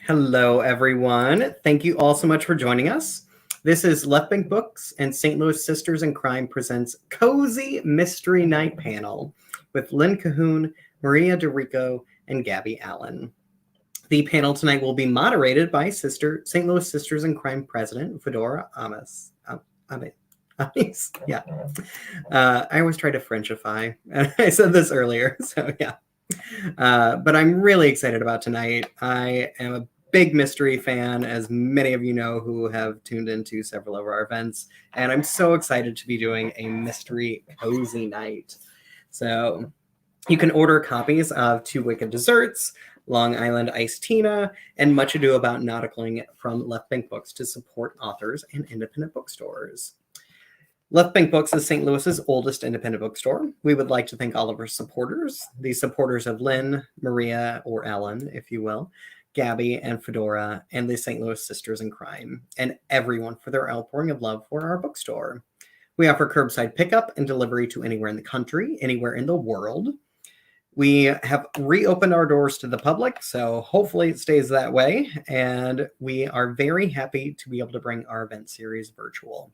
Hello, everyone. Thank you all so much for joining us. This is Left Bank Books and St. Louis Sisters in Crime presents Cozy Mystery Night Panel with Lynn Cahoon, Maria DiRico, and Gabby Allan. The panel tonight will be moderated by St. Louis Sisters in Crime President Fedora AMIS. AMIS, yeah. I always try to Frenchify. I said this earlier, so yeah. But I'm really excited about tonight. I am a big mystery fan, as many of you know who have tuned into several of our events, and I'm so excited to be doing a mystery cozy night. So you can order copies of Two Wicked Desserts, Long Island Iced Tina, and Much Ado About Nauticaling from Left Bank Books to support authors and independent bookstores. Left Bank Books is St. Louis's oldest independent bookstore. We would like to thank all of our supporters, the supporters of Lynn, Maria, or Ellen, if you will, Gabby and Fedora, and the St. Louis Sisters in Crime, and everyone for their outpouring of love for our bookstore. We offer curbside pickup and delivery to anywhere in the country, anywhere in the world. We have reopened our doors to the public, so hopefully it stays that way, and we are very happy to be able to bring our event series virtual.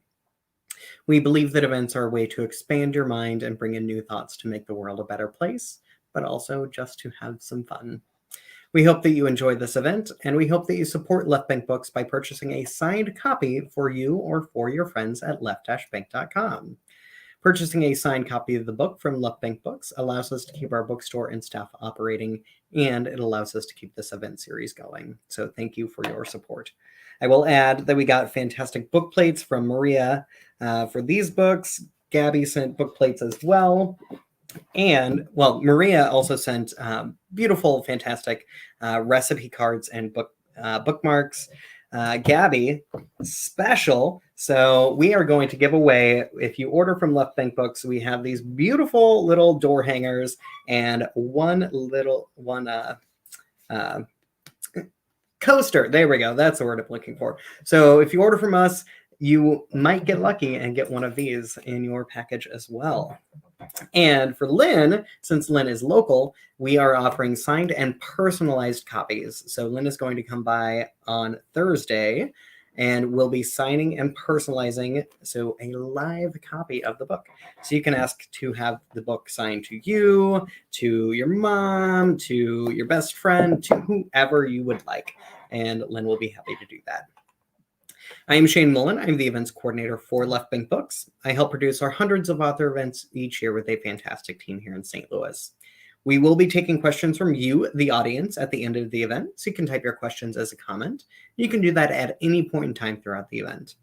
We believe that events are a way to expand your mind and bring in new thoughts to make the world a better place, but also just to have some fun. We hope that you enjoy this event, and we hope that you support Left Bank Books by purchasing a signed copy for you or for your friends at left-bank.com. Purchasing a signed copy of the book from Left Bank Books allows us to keep our bookstore and staff operating, and it allows us to keep this event series going. So thank you for your support. I will add that we got fantastic book plates from Maria for these books. Gabby sent book plates as well. And, well, Maria also sent beautiful, fantastic recipe cards and bookmarks. Gabby, special. So we are going to give away, if you order from Left Bank Books, we have these beautiful little door hangers and one coaster. There we go. That's the word I'm looking for. So if you order from us, you might get lucky and get one of these in your package as well. And for Lynn, since Lynn is local, we are offering signed and personalized copies. So Lynn is going to come by on Thursday and we'll be signing and personalizing, so a live copy of the book. So you can ask to have the book signed to you, to your mom, to your best friend, to whoever you would like. And Lynn will be happy to do that. I am Shane Mullen. I'm the events coordinator for Left Bank Books. I help produce our hundreds of author events each year with a fantastic team here in St. Louis. We will be taking questions from you, the audience, at the end of the event, so you can type your questions as a comment. You can do that at any point in time throughout the event.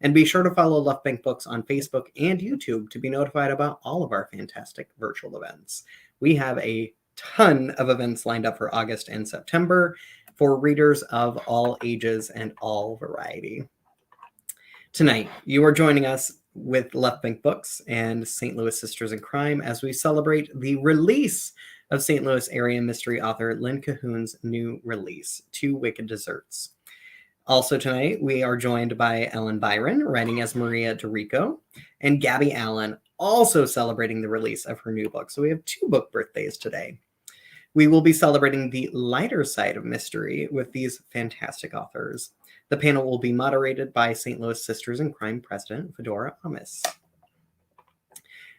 And be sure to follow Left Bank Books on Facebook and YouTube to be notified about all of our fantastic virtual events. We have a ton of events lined up for August and September for readers of all ages and all variety. Tonight, you are joining us with Left Bank Books and St. Louis Sisters in Crime as we celebrate the release of St. Louis area mystery author Lynn Cahoon's new release, Two Wicked Desserts. Also tonight, we are joined by Ellen Byron, writing as Maria DiRico, and Gabby Allan, also celebrating the release of her new book. So we have two book birthdays today. We will be celebrating the lighter side of mystery with these fantastic authors. The panel will be moderated by St. Louis Sisters in Crime President Fedora AMIS.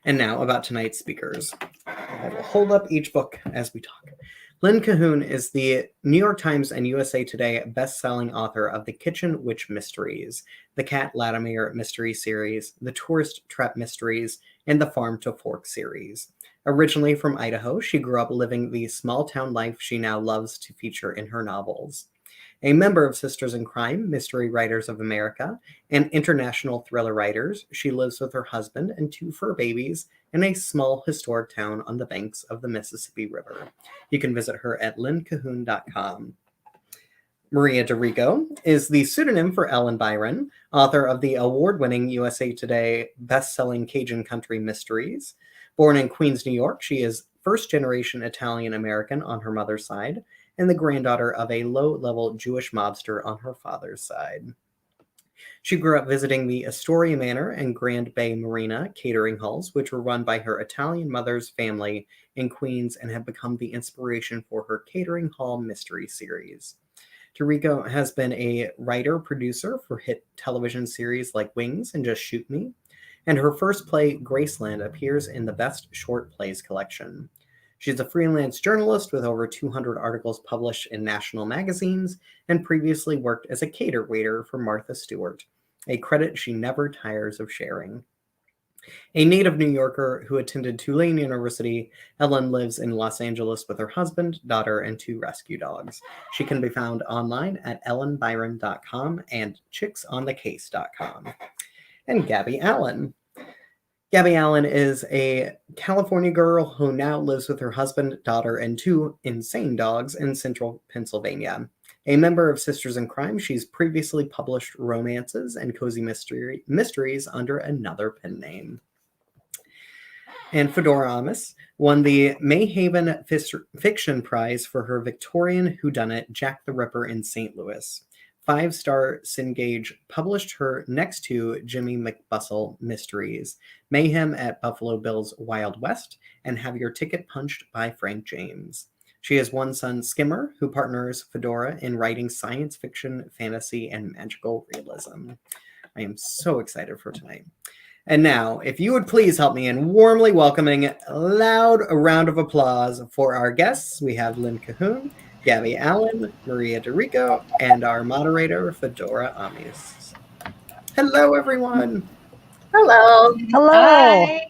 And now about tonight's speakers. I will hold up each book as we talk. Lynn Cahoon is the New York Times and USA Today best-selling author of The Kitchen Witch Mysteries, the Kat Latimer Mystery Series, the Tourist Trap Mysteries, and the Farm to Fork series. Originally from Idaho, she grew up living the small-town life she now loves to feature in her novels. A member of Sisters in Crime, Mystery Writers of America, and International Thriller Writers, she lives with her husband and two fur babies in a small historic town on the banks of the Mississippi River. You can visit her at lynncahoon.com. Maria DiRico is the pseudonym for Ellen Byron, author of the award-winning USA Today best-selling Cajun Country Mysteries. Born in Queens, New York, she is first-generation Italian-American on her mother's side, and the granddaughter of a low-level Jewish mobster on her father's side. She grew up visiting the Astoria Manor and Grand Bay Marina catering halls, which were run by her Italian mother's family in Queens and have become the inspiration for her catering hall mystery series. Dirigo has been a writer-producer for hit television series like Wings and Just Shoot Me, and her first play, Graceland, appears in the Best Short Plays collection. She's a freelance journalist with over 200 articles published in national magazines and previously worked as a cater waiter for Martha Stewart, a credit she never tires of sharing. A native New Yorker who attended Tulane University, Ellen lives in Los Angeles with her husband, daughter, and 2 rescue dogs. She can be found online at ellenbyron.com and chicksonthecase.com. And Gabby Allan. Gabby Allan is a California girl who now lives with her husband, daughter, and 2 insane dogs in central Pennsylvania. A member of Sisters in Crime, she's previously published romances and cozy mysteries under another pen name. And Fedora AMIS won the Mayhaven Fiction Prize for her Victorian whodunit Jack the Ripper in St. Louis. 5-star Cengage published her next 2 Jimmy McBustle mysteries, Mayhem at Buffalo Bill's Wild West and Have Your Ticket Punched by Frank James. She has one son, Skimmer, who partners Fedora in writing science fiction, fantasy, and magical realism. I am so excited for tonight. And now, if you would please help me in warmly welcoming a loud round of applause for our guests. We have Lynn Cahoon, Gabby Allan, Maria DiRico, and our moderator, Fedora AMIS. Hello, everyone. Hello. Hello. Hi.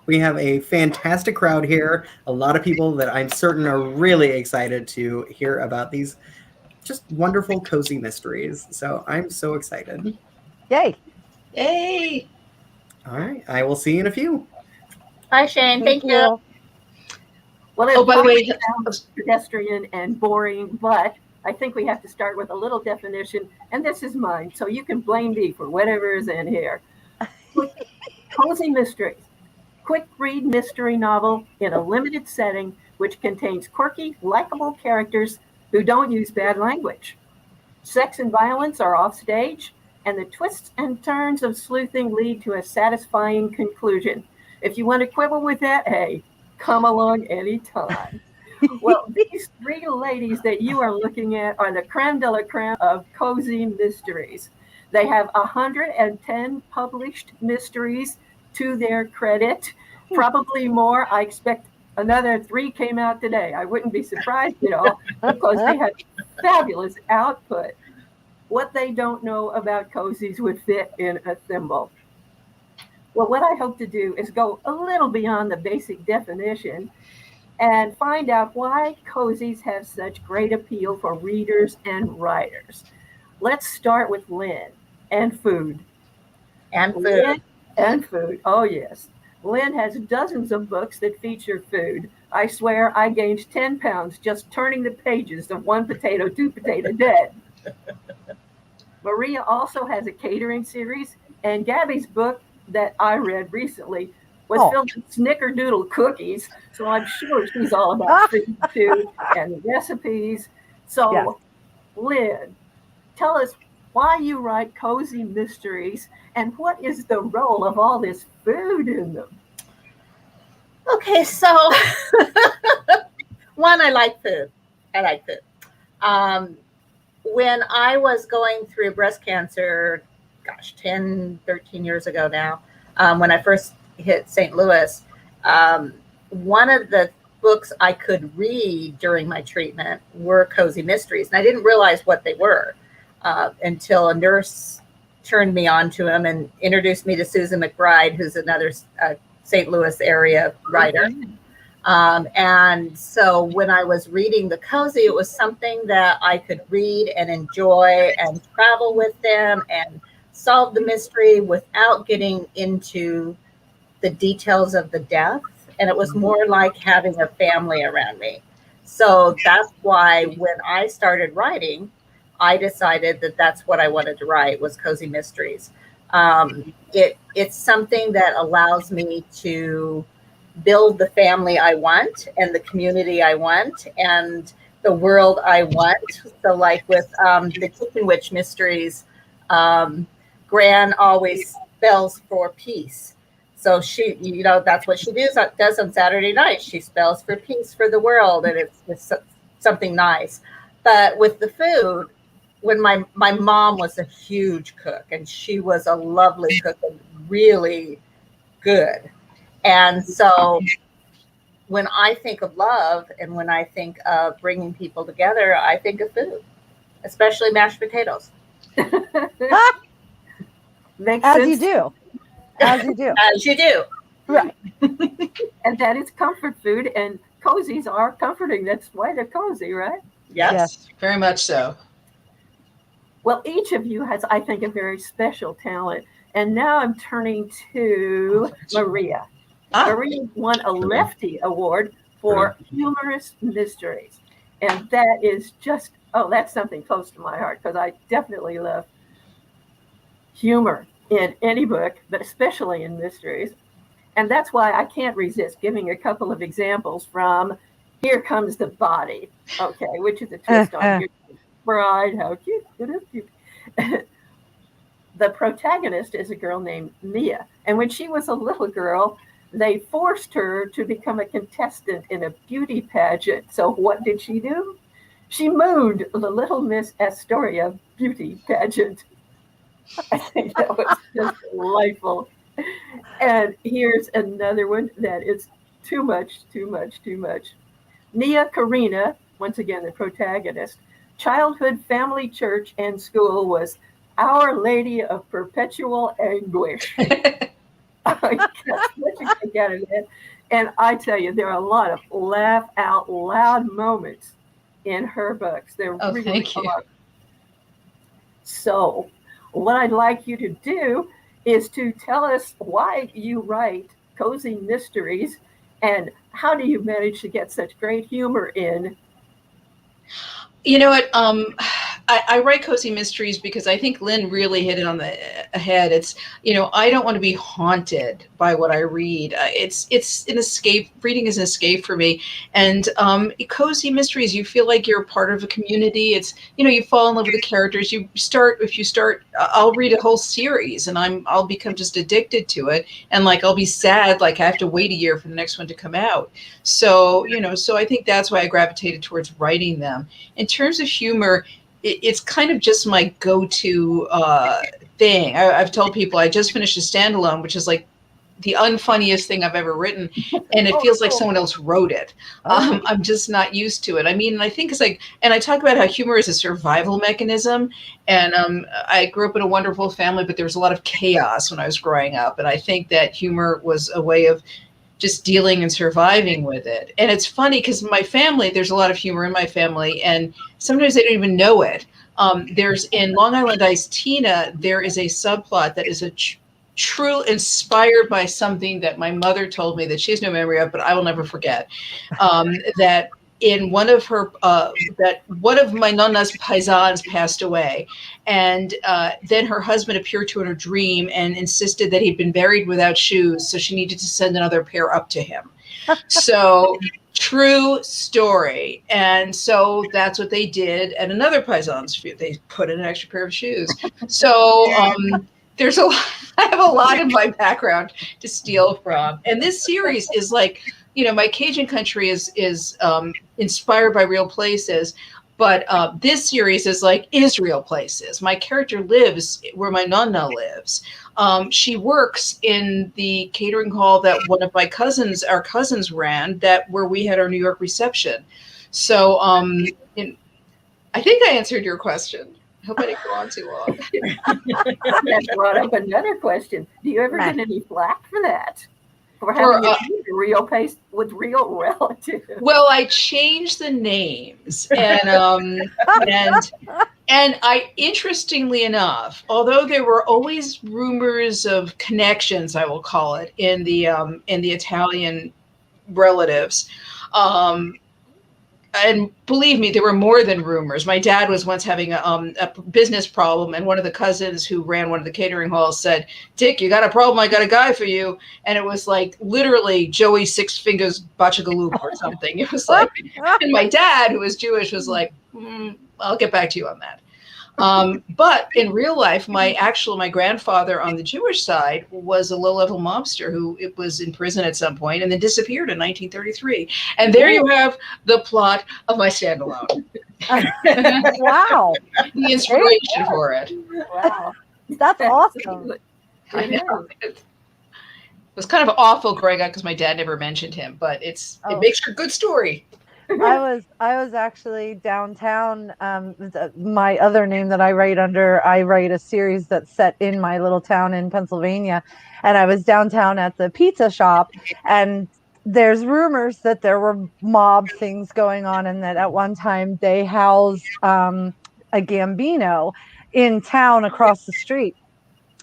We have a fantastic crowd here. A lot of people that I'm certain are really excited to hear about these just wonderful, cozy mysteries. So I'm so excited. Yay. Yay. All right. I will see you in a few. Hi, Shane. Thank you. Well, by the way, it sounds pedestrian and boring, but I think we have to start with a little definition, and this is mine, so you can blame me for whatever is in here. Cozy mysteries. Quick read mystery novel in a limited setting which contains quirky, likable characters who don't use bad language. Sex and violence are offstage, and the twists and turns of sleuthing lead to a satisfying conclusion. If you want to quibble with that, hey, come along anytime. Well, these 3 ladies that you are looking at are the creme de la creme of cozy mysteries. They have 110 published mysteries to their credit, probably more. I expect another 3 came out today. I wouldn't be surprised at all because they have fabulous output. What they don't know about cozies would fit in a thimble. Well, what I hope to do is go a little beyond the basic definition and find out why cozies have such great appeal for readers and writers. Let's start with Lynn and food. and food. Lynn and food. Oh, yes. Lynn has dozens of books that feature food. I swear I gained 10 pounds just turning the pages of One Potato, Two Potato Dead. Maria also has a catering series, and Gabby's book that I read recently was filled with snickerdoodle cookies, so I'm sure she's all about food too and recipes. So, Lynn, tell us why you write cozy mysteries and what is the role of all this food in them? Okay, so one, I like food. When I was going through breast cancer, 10, 13 years ago now, when I first hit St. Louis, one of the books I could read during my treatment were cozy mysteries. And I didn't realize what they were until a nurse turned me on to them and introduced me to Susan McBride, who's another St. Louis area writer. And so when I was reading the cozy, it was something that I could read and enjoy and travel with them and solve the mystery without getting into the details of the death. And it was more like having a family around me. So that's why when I started writing, I decided that that's what I wanted to write, was cozy mysteries. It's something that allows me to build the family I want and the community I want and the world I want. So like with the Kitchen Witch mysteries, Gran always spells for peace. So she, that's what she does on Saturday night. She spells for peace for the world, and it's something nice. But with the food, when my mom was a huge cook, and she was a lovely cook and really good. And so when I think of love and when I think of bringing people together, I think of food, especially mashed potatoes. Makes As sense. you do. As you do. As you do. Right. And that is comfort food, and cozies are comforting. That's why they're cozy, right? Yes. Very much so. Well, each of you has, I think, a very special talent. And now I'm turning to Maria. Maria won a Lefty Award for humorous mysteries. And that is just, that's something close to my heart, because I definitely love humor in any book, but especially in mysteries. And that's why I can't resist giving a couple of examples from Here Comes the Body, okay, which is a twist on your bride. How cute. It is cute. The protagonist is a girl named Mia. And when she was a little girl, they forced her to become a contestant in a beauty pageant. So what did she do? She mooed the Little Miss Astoria beauty pageant. I think that was just delightful. And here's another one that is too much. Nia Karina, once again the protagonist, childhood, family, church, and school was Our Lady of Perpetual Anguish. I got such a kick out of that. And I tell you, there are a lot of laugh out loud moments in her books. There really thank you. are. So what I'd like you to do is to tell us why you write cozy mysteries and how do you manage to get such great humor in. You know what? I write cozy mysteries because I think Lynn really hit it on the head. It's, I don't want to be haunted by what I read. It's an escape. Reading is an escape for me. And cozy mysteries, you feel like you're a part of a community. It's, you fall in love with the characters. I'll read a whole series and I'll become just addicted to it. And I'll be sad, I have to wait a year for the next one to come out. So, so I think that's why I gravitated towards writing them. In terms of humor, it's kind of just my go-to thing. I've told people I just finished a standalone, which is the unfunniest thing I've ever written, and it feels like someone else wrote it. I'm just not used to it. I mean, I think it's and I talk about how humor is a survival mechanism, and I grew up in a wonderful family, but there was a lot of chaos when I was growing up, and I think that humor was a way of just dealing and surviving with it. And it's funny because my family, there's a lot of humor in my family, and sometimes they don't even know it. There's in Long Island Iced Tina, there is a subplot that is a true inspired by something that my mother told me that she has no memory of, but I will never forget. That in one of her, that one of my nonna's paisans passed away. And then her husband appeared to her in a dream and insisted that he'd been buried without shoes. So she needed to send another pair up to him. So true story. And so that's what they did at another paisan's. They put in an extra pair of shoes. So there's I have a lot in my background to steal from. And this series is my Cajun country is inspired by real places, but this series is Israel places. My character lives where my nonna lives. She works in the catering hall that one of our cousins ran, where we had our New York reception. So I think I answered your question. I hope I didn't go on too long. That brought up another question. Do you ever get any flack for that? For having a real pace with real relatives? Well, I changed the names, and and I, interestingly enough, although there were always rumors of connections, I will call it, in the Italian relatives. And believe me, there were more than rumors. My dad was once having a business problem, and one of the cousins who ran one of the catering halls said, "Dick, you got a problem? I got a guy for you." And it was literally Joey Six Fingers Bachagaloop or something. It was and my dad, who was Jewish, was I'll get back to you on that. But in real life, my grandfather on the Jewish side was a low-level mobster who was in prison at some point and then disappeared in 1933. And there you have the plot of my standalone. Wow. The inspiration for it. Wow. That's awesome. I know. It was kind of awful, Greg, because my dad never mentioned him, but it makes for a good story. I was actually downtown. My other name that I write under, I write a series that's set in my little town in Pennsylvania, and I was downtown at the pizza shop, and there's rumors that there were mob things going on, and that at one time they housed a Gambino in town across the street.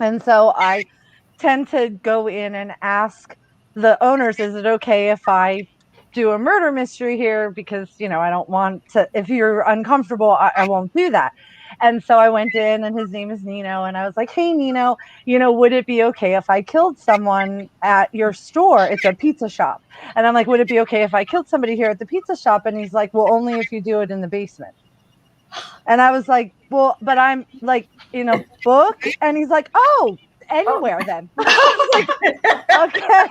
And so I tend to go in and ask the owners, is it okay if I do a murder mystery here? Because, I don't want to, if you're uncomfortable, I won't do that. And so I went in, and his name is Nino. And I was like, hey, Nino, would it be okay if I killed someone at your store? It's a pizza shop. And I'm like, would it be okay if I killed somebody here at the pizza shop? And he's like, well, only if you do it in the basement. And I was like, well, but I'm like, in a book. And he's like, oh, anywhere then. I was like, okay.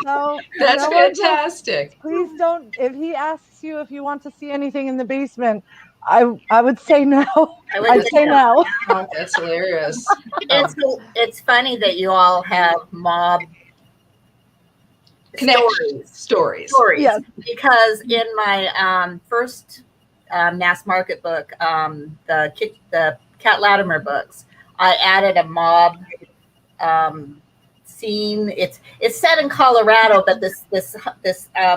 So, that's fantastic. Please don't, if he asks you if you want to see anything in the basement, I would say no. I'd say no. Oh, that's hilarious. It's funny that you all have mob stories. Yes. Because in my first mass market book, the Cat Latimer books, I added a mob scene. It's set in Colorado, but this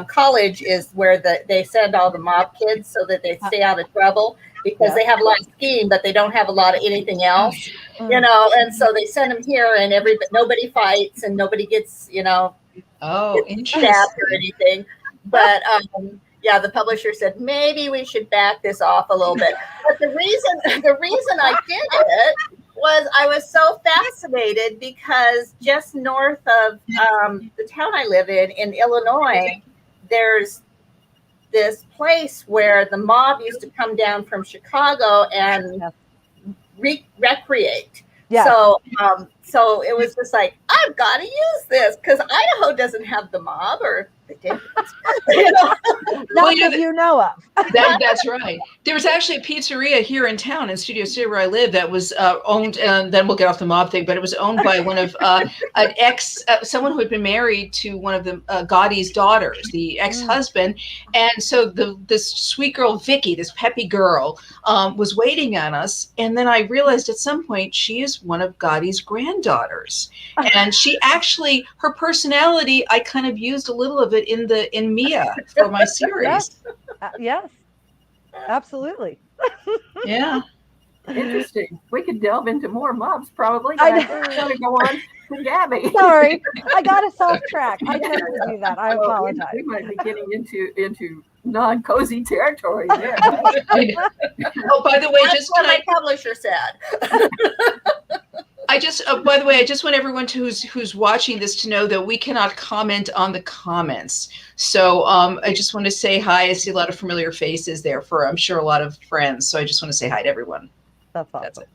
college is where they send all the mob kids so that they stay out of trouble, because they have a lot of scheme, but they don't have a lot of anything else, and so they send them here, and nobody fights, and nobody gets, interesting, stabbed or anything. But the publisher said maybe we should back this off a little bit. But the reason I did it was I was so fascinated, because just north of the town I live in Illinois, there's this place where the mob used to come down from Chicago and recreate. Yeah. So it was just like, I've got to use this, because Idaho doesn't have the mob, or they did. Not that you know of. That's right. There was actually a pizzeria here in town, in Studio City where I live, that was owned, and then we'll get off the mob thing, but it was owned by one of someone who had been married to one of the Gotti's daughters, the ex-husband. And so this sweet girl, Vicky, this peppy girl, was waiting on us. And then I realized at some point she is one of Gotti's granddaughters. And she actually, her personality, I kind of used a little of it in Mia for my series. Yes. Absolutely. Yeah. Interesting. We could delve into more mobs probably. But I'm going to go on to Gabby. Sorry, I got us off track. I tend to do that. I apologize. We might be getting into non-cozy territory there. Oh, by the way, that's what my publisher said. By the way, I just want everyone who's watching this to know that we cannot comment on the comments. So I just want to say hi. I see a lot of familiar faces there for, I'm sure, a lot of friends. So I just want to say hi to everyone. That's awesome. That's it.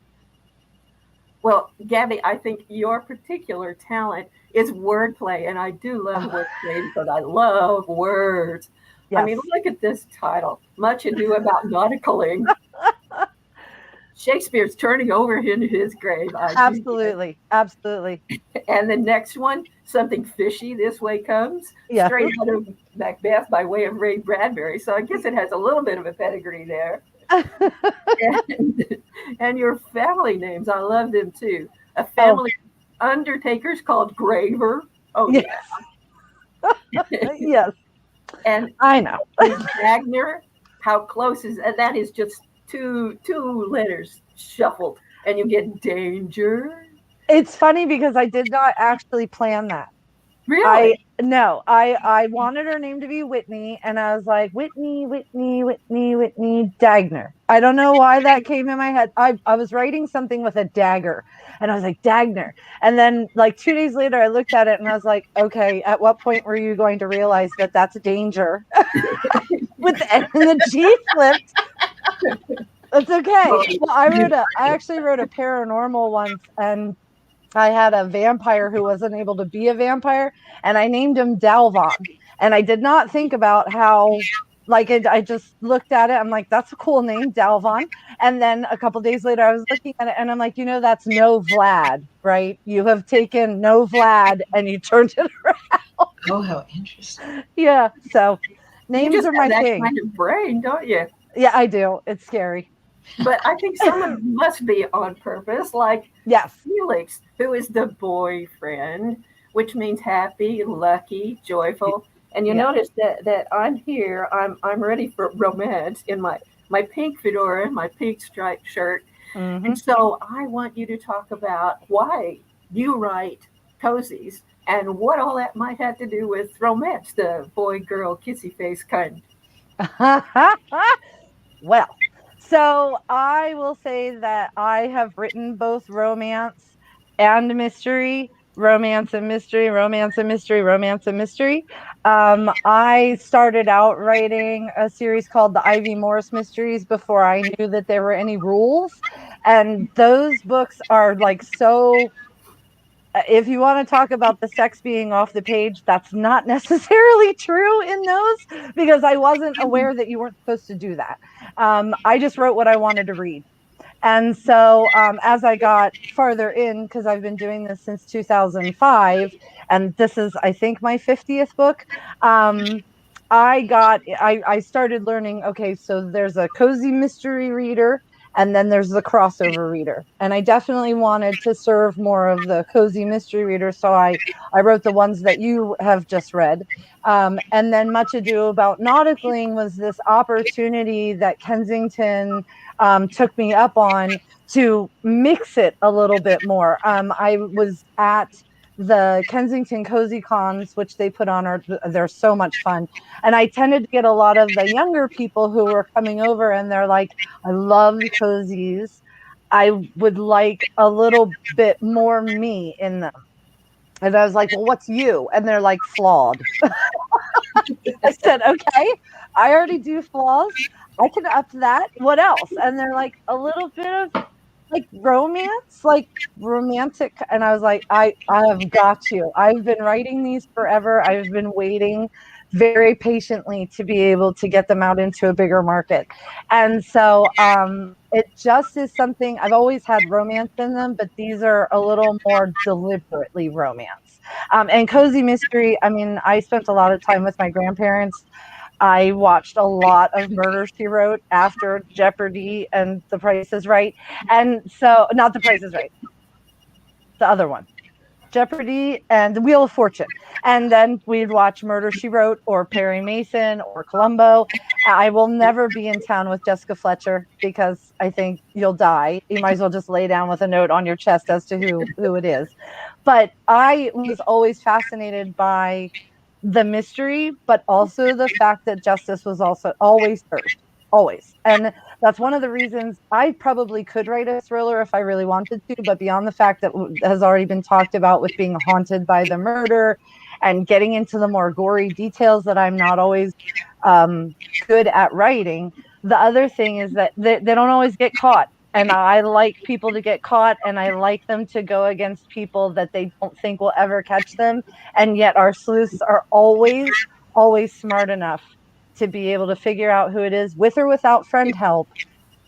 Well, Gabby, I think your particular talent is wordplay, and I do love wordplay because I love words. Yes. I mean, look at this title, Much Ado About Nauticaling. Shakespeare's turning over into his grave. Absolutely. Absolutely. And the next one, Something Fishy This Way Comes, straight out of Macbeth by way of Ray Bradbury. So I guess it has a little bit of a pedigree there. and your family names, I love them too. A family of undertakers called Graver. Oh, yes. Yes. And I know. Wagner, how close is that? Is just two letters shuffled, and you get Danger. It's funny because I did not actually plan that. Really? I wanted her name to be Whitney, and I was like, Whitney Dagner. I don't know why that came in my head. I was writing something with a dagger, and I was like, Dagner. And then like 2 days later, I looked at it and I was like, okay, at what point were you going to realize that that's Danger? With the G flipped. It's okay. Well, I actually wrote a paranormal once, and I had a vampire who wasn't able to be a vampire, and I named him Dalvon. And I did not think about how Like I just looked at it. I'm like, that's a cool name, Dalvon. And then a couple days later, I was looking at it and I'm like, that's no Vlad, right? You have taken no Vlad and you turned it around. Oh, how interesting. Yeah. So You names just are my have that thing. kind of brain, don't you? Yeah, I do. It's scary. But I think some of it must be on purpose, like Yes. Felix, who is the boyfriend, which means happy, lucky, joyful. And you notice that I'm here, I'm ready for romance in my pink fedora, my pink striped shirt. Mm-hmm. And so I want you to talk about why you write Cozies and what all that might have to do with romance, the boy-girl kissy face kind. Well, so I will say that I have written both romance and mystery, romance and mystery, romance and mystery, romance and mystery. I started out writing a series called the Ivy Morris Mysteries before I knew that there were any rules. And those books are like so. If you want to talk about the sex being off the page, that's not necessarily true in those because I wasn't aware that you weren't supposed to do that. I just wrote what I wanted to read. And so as I got farther in, because I've been doing this since 2005, and this is, I think, my 50th book, I started learning, okay, so there's a cozy mystery reader, and then there's the crossover reader. And I definitely wanted to serve more of the cozy mystery reader. So I wrote the ones that you have just read. And then Much Ado About Nauticaling was this opportunity that Kensington took me up on to mix it a little bit more. I was at the Kensington Cozy Cons, which they put on, they're so much fun. And I tended to get a lot of the younger people who were coming over and they're like, I love the cozies. I would like a little bit more me in them. And I was like, well, what's you? And they're like, flawed. I said, okay, I already do flaws. I can up that. What else? And they're like, a little bit of like romance, like romantic. And I was like, I have got you. I've been writing these forever. I've been waiting very patiently to be able to get them out into a bigger market. And so it just is something. I've always had romance in them, but these are a little more deliberately romance. And cozy mystery, I mean, I spent a lot of time with my grandparents. I watched a lot of Murder, She Wrote after Jeopardy and The Price is Right. And so, not The Price is Right, the other one, Jeopardy and The Wheel of Fortune. And then we'd watch Murder, She Wrote or Perry Mason or Columbo. I will never be in town with Jessica Fletcher because I think you'll die. You might as well just lay down with a note on your chest as to who it is. But I was always fascinated by the mystery, but also the fact that justice was also always served, always. And that's one of the reasons I probably could write a thriller if I really wanted to, but beyond the fact that has already been talked about with being haunted by the murder and getting into the more gory details that I'm not always good at writing, the other thing is that they don't always get caught. And I like people to get caught, and I like them to go against people that they don't think will ever catch them. And yet our sleuths are always smart enough to be able to figure out who it is, with or without friend help.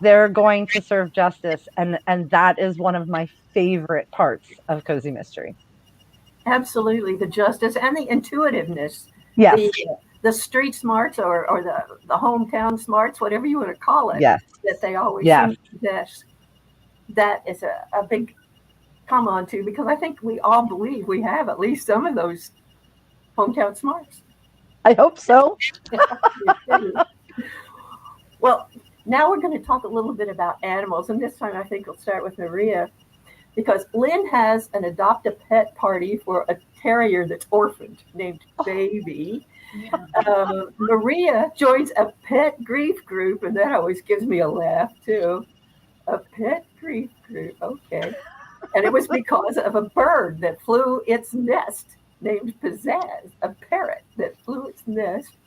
They're going to serve justice. And that is one of my favorite parts of cozy mystery. Absolutely. The justice and the intuitiveness. Yes. The street smarts or the hometown smarts, whatever you want to call it, yes. that they always yes. possess. That is a big come on to, because I think we all believe we have at least some of those hometown smarts. I hope so. Well, now we're going to talk a little bit about animals, and this time I think we'll start with Maria, because Lynn has an adopt a pet party for a terrier that's orphaned named Baby. Maria joins a pet grief group, and that always gives me a laugh too. A pet grief group, okay. And it was because of a bird that flew its nest named Pizzazz, a parrot that flew its nest.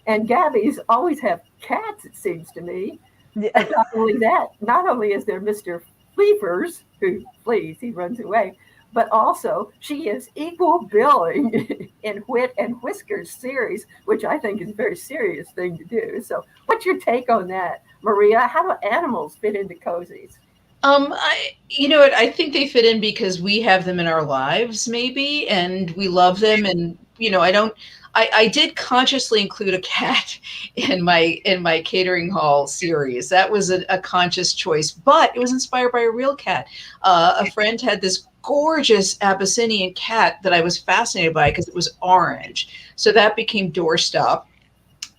And Gabby's always have cats, it seems to me. And not only that, not only is there Mr. Fleefers, who flees, he runs away, but also she is equal billing in Wit and Whiskers series, which I think is a very serious thing to do. So what's your take on that, Maria? How do animals fit into Cozies? You know what? I think they fit in because we have them in our lives, maybe, and we love them. And I did consciously include a cat in my catering hall series. That was a conscious choice, but it was inspired by a real cat. A friend had this gorgeous Abyssinian cat that I was fascinated by because it was orange. So that became Doorstop.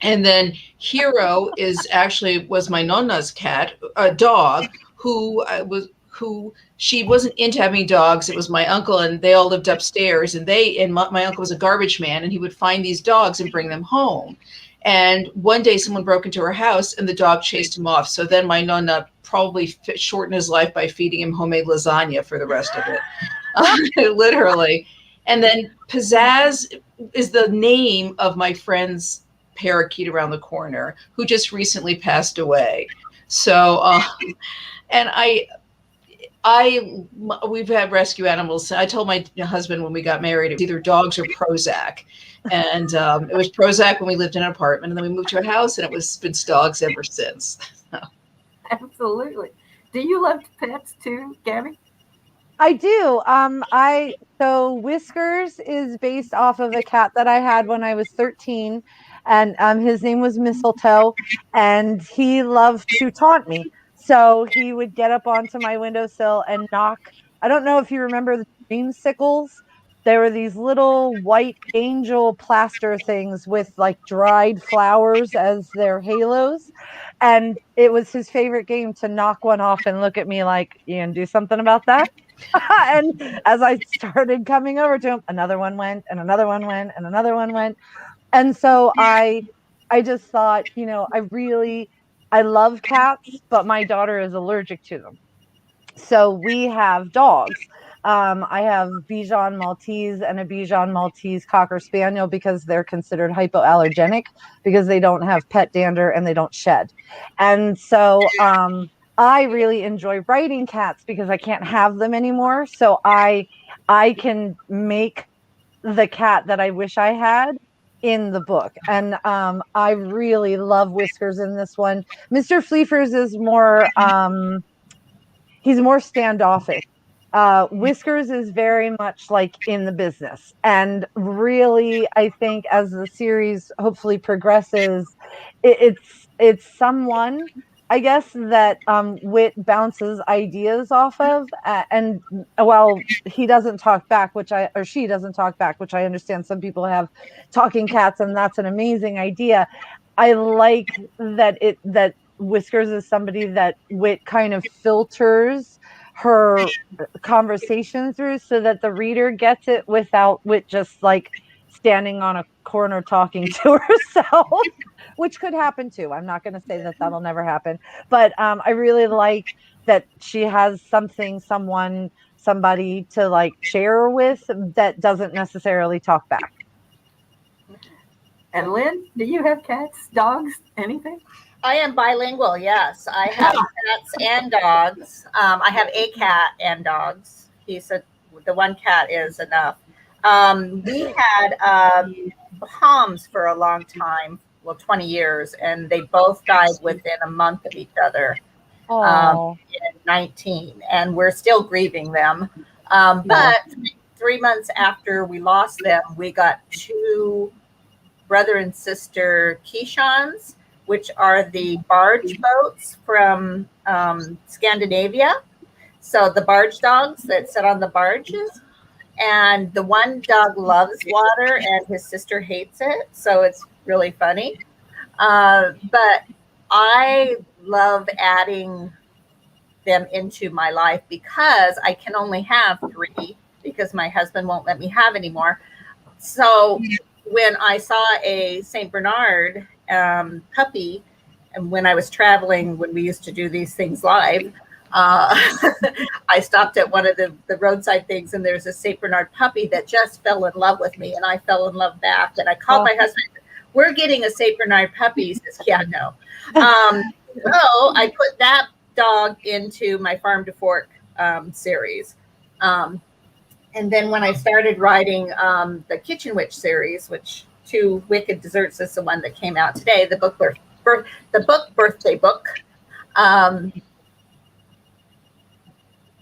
And then Hero was my nonna's cat, a dog who she wasn't into having dogs. It was my uncle, and they all lived upstairs. And my uncle was a garbage man, and he would find these dogs and bring them home. And one day, someone broke into her house, and the dog chased him off. So then my nonna probably shortened his life by feeding him homemade lasagna for the rest of it, literally. And then Pizzazz is the name of my friend's parakeet around the corner, who just recently passed away. So, and we've had rescue animals. I told my husband when we got married, it was either dogs or Prozac. And it was Prozac when we lived in an apartment, and then we moved to a house, and it's been dogs ever since. Absolutely. Do you love pets too, Gabby? I do. So Whiskers is based off of a cat that I had when I was 13, and his name was Mistletoe, and he loved to taunt me. So he would get up onto my windowsill and knock. I don't know if you remember the dreamsicles. There were these little white angel plaster things with like dried flowers as their halos. And it was his favorite game to knock one off and look at me like, you can do something about that? And as I started coming over to him, another one went, and another one went, and another one went. And so I just thought, I love cats, but my daughter is allergic to them. So we have dogs. I have Bichon Maltese and a Bichon Maltese Cocker Spaniel because they're considered hypoallergenic because they don't have pet dander and they don't shed. And so I really enjoy writing cats because I can't have them anymore. So I can make the cat that I wish I had in the book. And I really love Whiskers in this one. Mr. Fleefers is more he's more standoffish. Whiskers is very much like in the business. And really, I think as the series hopefully progresses, it's someone, I guess, that Wit bounces ideas off of. And while he doesn't talk back, or she doesn't talk back, which I understand some people have talking cats, and that's an amazing idea. I like that Whiskers is somebody that Wit kind of filters her conversation through so that the reader gets it without Wit just like standing on a corner talking to herself, which could happen too. I'm not going to say that that'll never happen, but I really like that she has somebody to like share with that doesn't necessarily talk back. And Lynn, do you have cats, dogs, anything? I am bilingual, yes. I have cats and dogs. I have a cat and dogs. The one cat is enough. We had Homs for a long time, 20 years, and they both died within a month of each other in 19, and we're still grieving them. But 3 months after we lost them, we got two brother and sister Kishans, which are the barge boats from Scandinavia. So the barge dogs that sit on the barges. And the one dog loves water and his sister hates it. So it's really funny. But I love adding them into my life because I can only have 3 because my husband won't let me have any more. So when I saw a St. Bernard puppy, and when I was traveling, when we used to do these things live, I stopped at one of the roadside things, and there's a St. Bernard puppy that just fell in love with me, and I fell in love back. And I called my husband, "We're getting a St. Bernard puppy." He says, "Yeah, no." So I put that dog into my Farm to Fork series. And then when I started writing the Kitchen Witch series, which Two Wicked Desserts is the one that came out today, the book birthday book.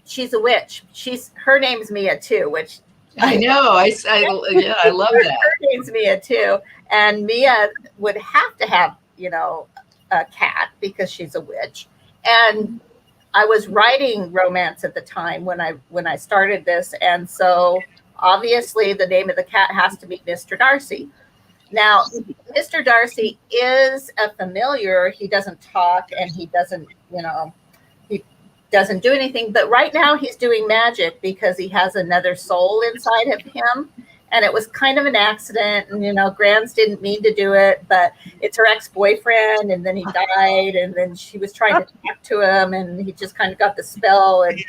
She's a witch. Her name's Mia too, which I know. Yeah, I love that. Her name's Mia too, and Mia would have to have a cat because she's a witch. And I was writing romance at the time when I started this, and so obviously the name of the cat has to be Mr. Darcy. Now, Mr. Darcy is a familiar. He doesn't talk, and he doesn't do anything. But right now he's doing magic because he has another soul inside of him. And it was kind of an accident. And, Grants didn't mean to do it, but it's her ex-boyfriend. And then he died. And then she was trying to talk to him, and he just kind of got the spell. And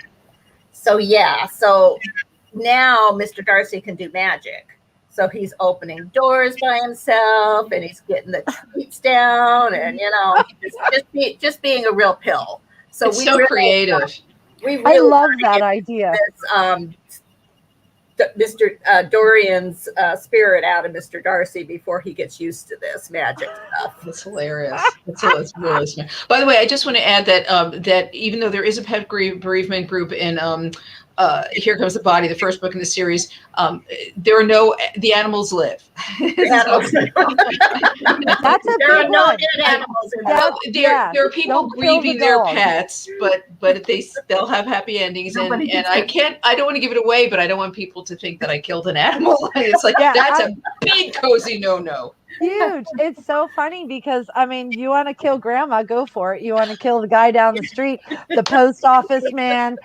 so, yeah. So now Mr. Darcy can do magic. So he's opening doors by himself, and he's getting the treats down, and just being a real pill. So it's so creative. I love that idea. Mr. Dorian's spirit out of Mr. Darcy before he gets used to this magic stuff. That's hilarious. That's really smart. By the way, I just want to add that that even though there is a pet bereavement group in Here Comes the Body, the first book in the series, the animals live. That's a There are big no one. dead animals in That's- there are people Don't kill the grieving their dog. pets, but they'll have happy endings. And Nobody gets I don't want to give it away, but I don't want people to think that I killed an animal. It's like, that's a big cozy no. Huge. It's so funny because you want to kill grandma, go for it. You want to kill the guy down the street, the post office man,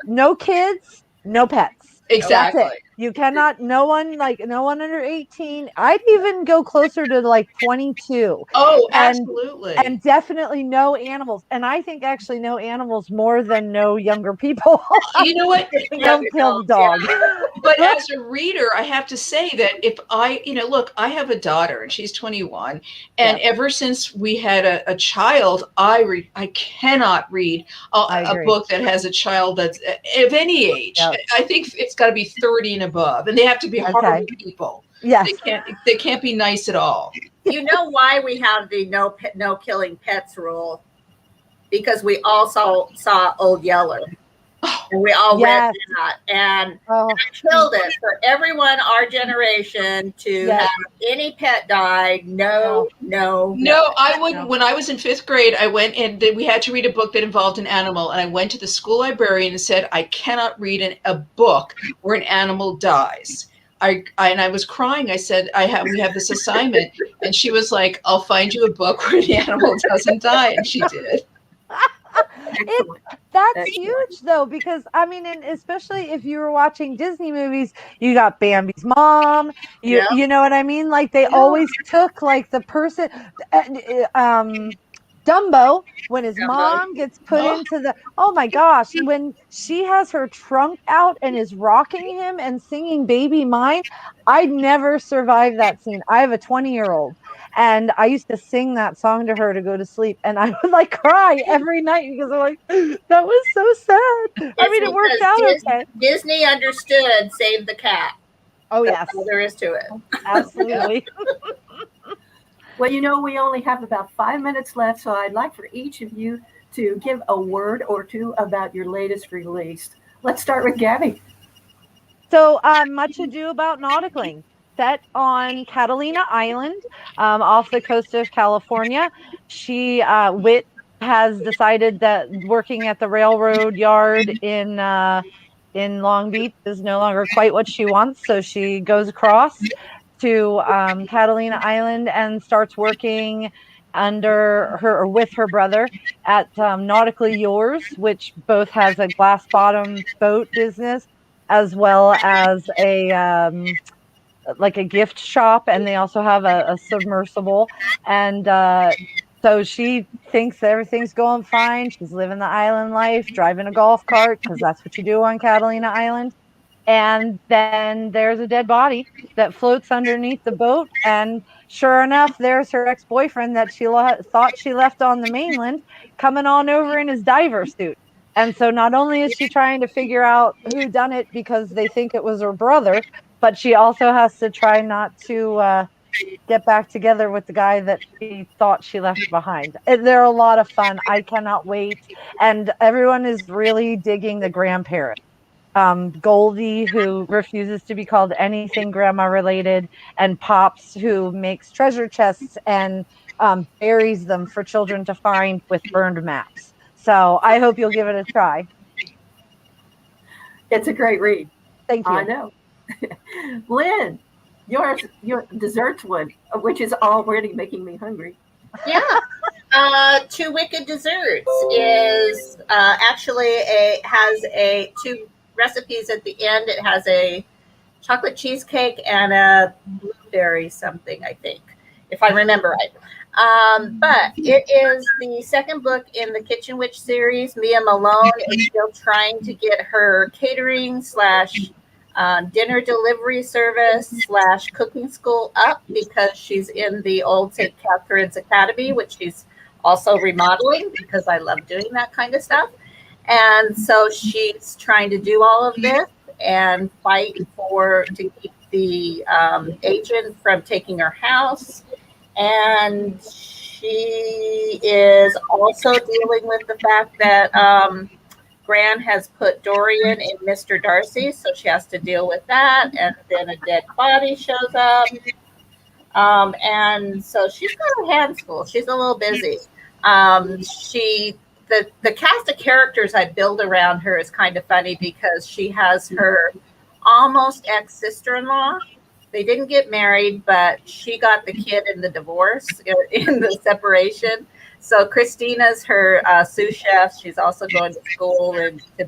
no kids, no pets. Exactly. That's it. You cannot, no one under 18. I'd even go closer to like 22. Oh, absolutely. And definitely no animals. And I think actually no animals more than no younger people. You know what? Don't kill the dog. But as a reader, I have to say that if look, I have a daughter and she's 21. And ever since we had a child, I cannot read a book that has a child that's of any age. Yep. I think it's got to be 30 and above. And they have to be horrible people. Yes. They can't be nice at all. You know why we have the no killing pets rule? Because we also saw Old Yeller. And we all read that, and I killed it for everyone our generation to have any pet die. No. I wouldn't. When I was in 5th grade, I went and we had to read a book that involved an animal, and I went to the school librarian and said, I cannot read a book where an animal dies. I was crying. I said, we have this assignment, and she was like, I'll find you a book where the animal doesn't die, and she did. That's huge though, because and especially if you were watching Disney movies, you got Bambi's mom, you know what I mean? Like they always took like the person, Dumbo, when his mom gets put into the, oh my gosh, when she has her trunk out and is rocking him and singing Baby Mine, I'd never survive that scene. I have a 20-year-old. And I used to sing that song to her to go to sleep, and I would like cry every night because I'm like, that was so sad. It worked out okay. Disney understood Save the Cat. Oh, That's yes. all there is to it. Absolutely. Well, we only have about 5 minutes left, so I'd like for each of you to give a word or two about your latest release. Let's start with Gabby. So, Much Ado About Nauticaling, set on Catalina Island, off the coast of California. Whit has decided that working at the railroad yard in Long Beach is no longer quite what she wants, so she goes across to Catalina Island and starts working with her brother at Nautically Yours, which both has a glass bottom boat business as well as a gift shop, and they also have a submersible. And so she thinks everything's going fine. She's living the island life, driving a golf cart, because that's what you do on Catalina Island. And then there's a dead body that floats underneath the boat. And sure enough, there's her ex-boyfriend that she thought she left on the mainland coming on over in his diver suit. And so not only is she trying to figure out who done it because they think it was her brother, but she also has to try not to get back together with the guy that she thought she left behind. They're a lot of fun. I cannot wait. And everyone is really digging the grandparent. Goldie, who refuses to be called anything grandma related, and Pops, who makes treasure chests and buries them for children to find with burned maps. So I hope you'll give it a try. It's a great read. Thank you. I know. Lynn, your desserts one, which is already making me hungry. Yeah. Two Wicked Desserts is actually has two recipes at the end. It has a chocolate cheesecake and a blueberry something, I think, if I remember right. But it is the second book in the Kitchen Witch series. Mia Malone is still trying to get her catering / dinner delivery service / cooking school up because she's in the old St. Catherine's Academy, which she's also remodeling because I love doing that kind of stuff. And so she's trying to do all of this and fight to keep the agent from taking her house. And she is also dealing with the fact that Gran has put Dorian in Mr. Darcy, so she has to deal with that. And then a dead body shows up. And so she's got her hands full. She's a little busy. The cast of characters I build around her is kind of funny because she has her almost ex-sister-in-law. They didn't get married, but she got the kid in the divorce, in the separation. So Christina's her sous chef. She's also going to school and to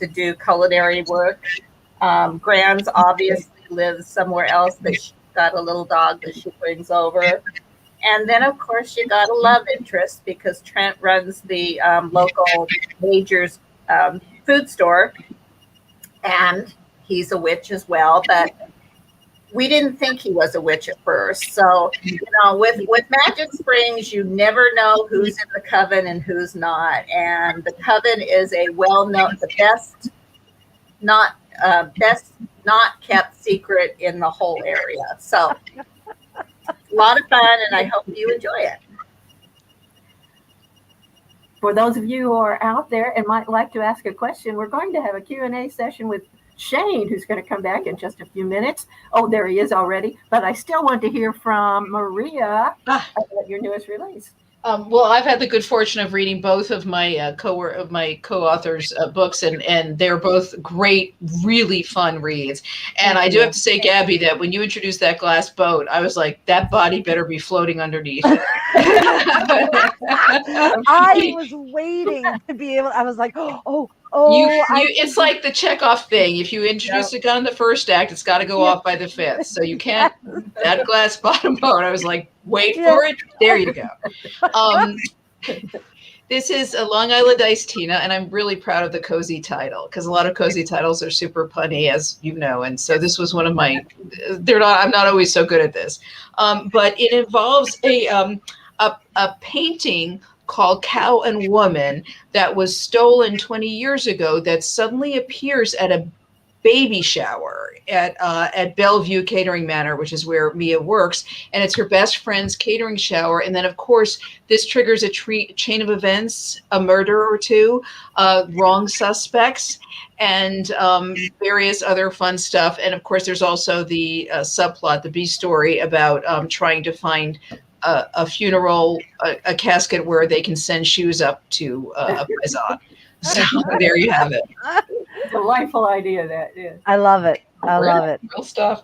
do culinary work. Gran's obviously lives somewhere else, but she's got a little dog that she brings over. And then, of course, you got a love interest because Trent runs the local Major's food store, and he's a witch as well. But we didn't think he was a witch at first. So, with Magic Springs, you never know who's in the coven and who's not. And the coven is a well-known, the best not kept secret in the whole area. So, a lot of fun, and I hope you enjoy it. For those of you who are out there and might like to ask a question, we're going to have a Q&A session with Shane, who's going to come back in just a few minutes. Oh, there he is already. But I still want to hear from Maria about your newest release. Well, I've had the good fortune of reading both of my co-authors' books, and they're both great, really fun reads. And I do have to say, Gabby, that when you introduced that glass boat, I was like, that body better be floating underneath. I was waiting to be able. I was like, it's like the Chekhov thing. If you introduce a gun in the first act, it's got to go off by the fifth. So you can't. That glass bottom boat. I was like, wait for it. There you go. This is a Long Island Iced Tina, and I'm really proud of the cozy title because a lot of cozy titles are super punny, as you know. And so this was one of my. I'm not always so good at this, but it involves a painting called Cow and Woman that was stolen 20 years ago that suddenly appears at a baby shower at Bellevue Catering Manor, which is where Mia works, and it's her best friend's catering shower. And then, of course, this triggers a chain of events, a murder or two, wrong suspects, and various other fun stuff. And, of course, there's also the subplot, the B story about trying to find a funeral, a casket where they can send shoes up to a Paisan. So there you have it. Delightful idea, that is. I love it. I love it. Real stuff.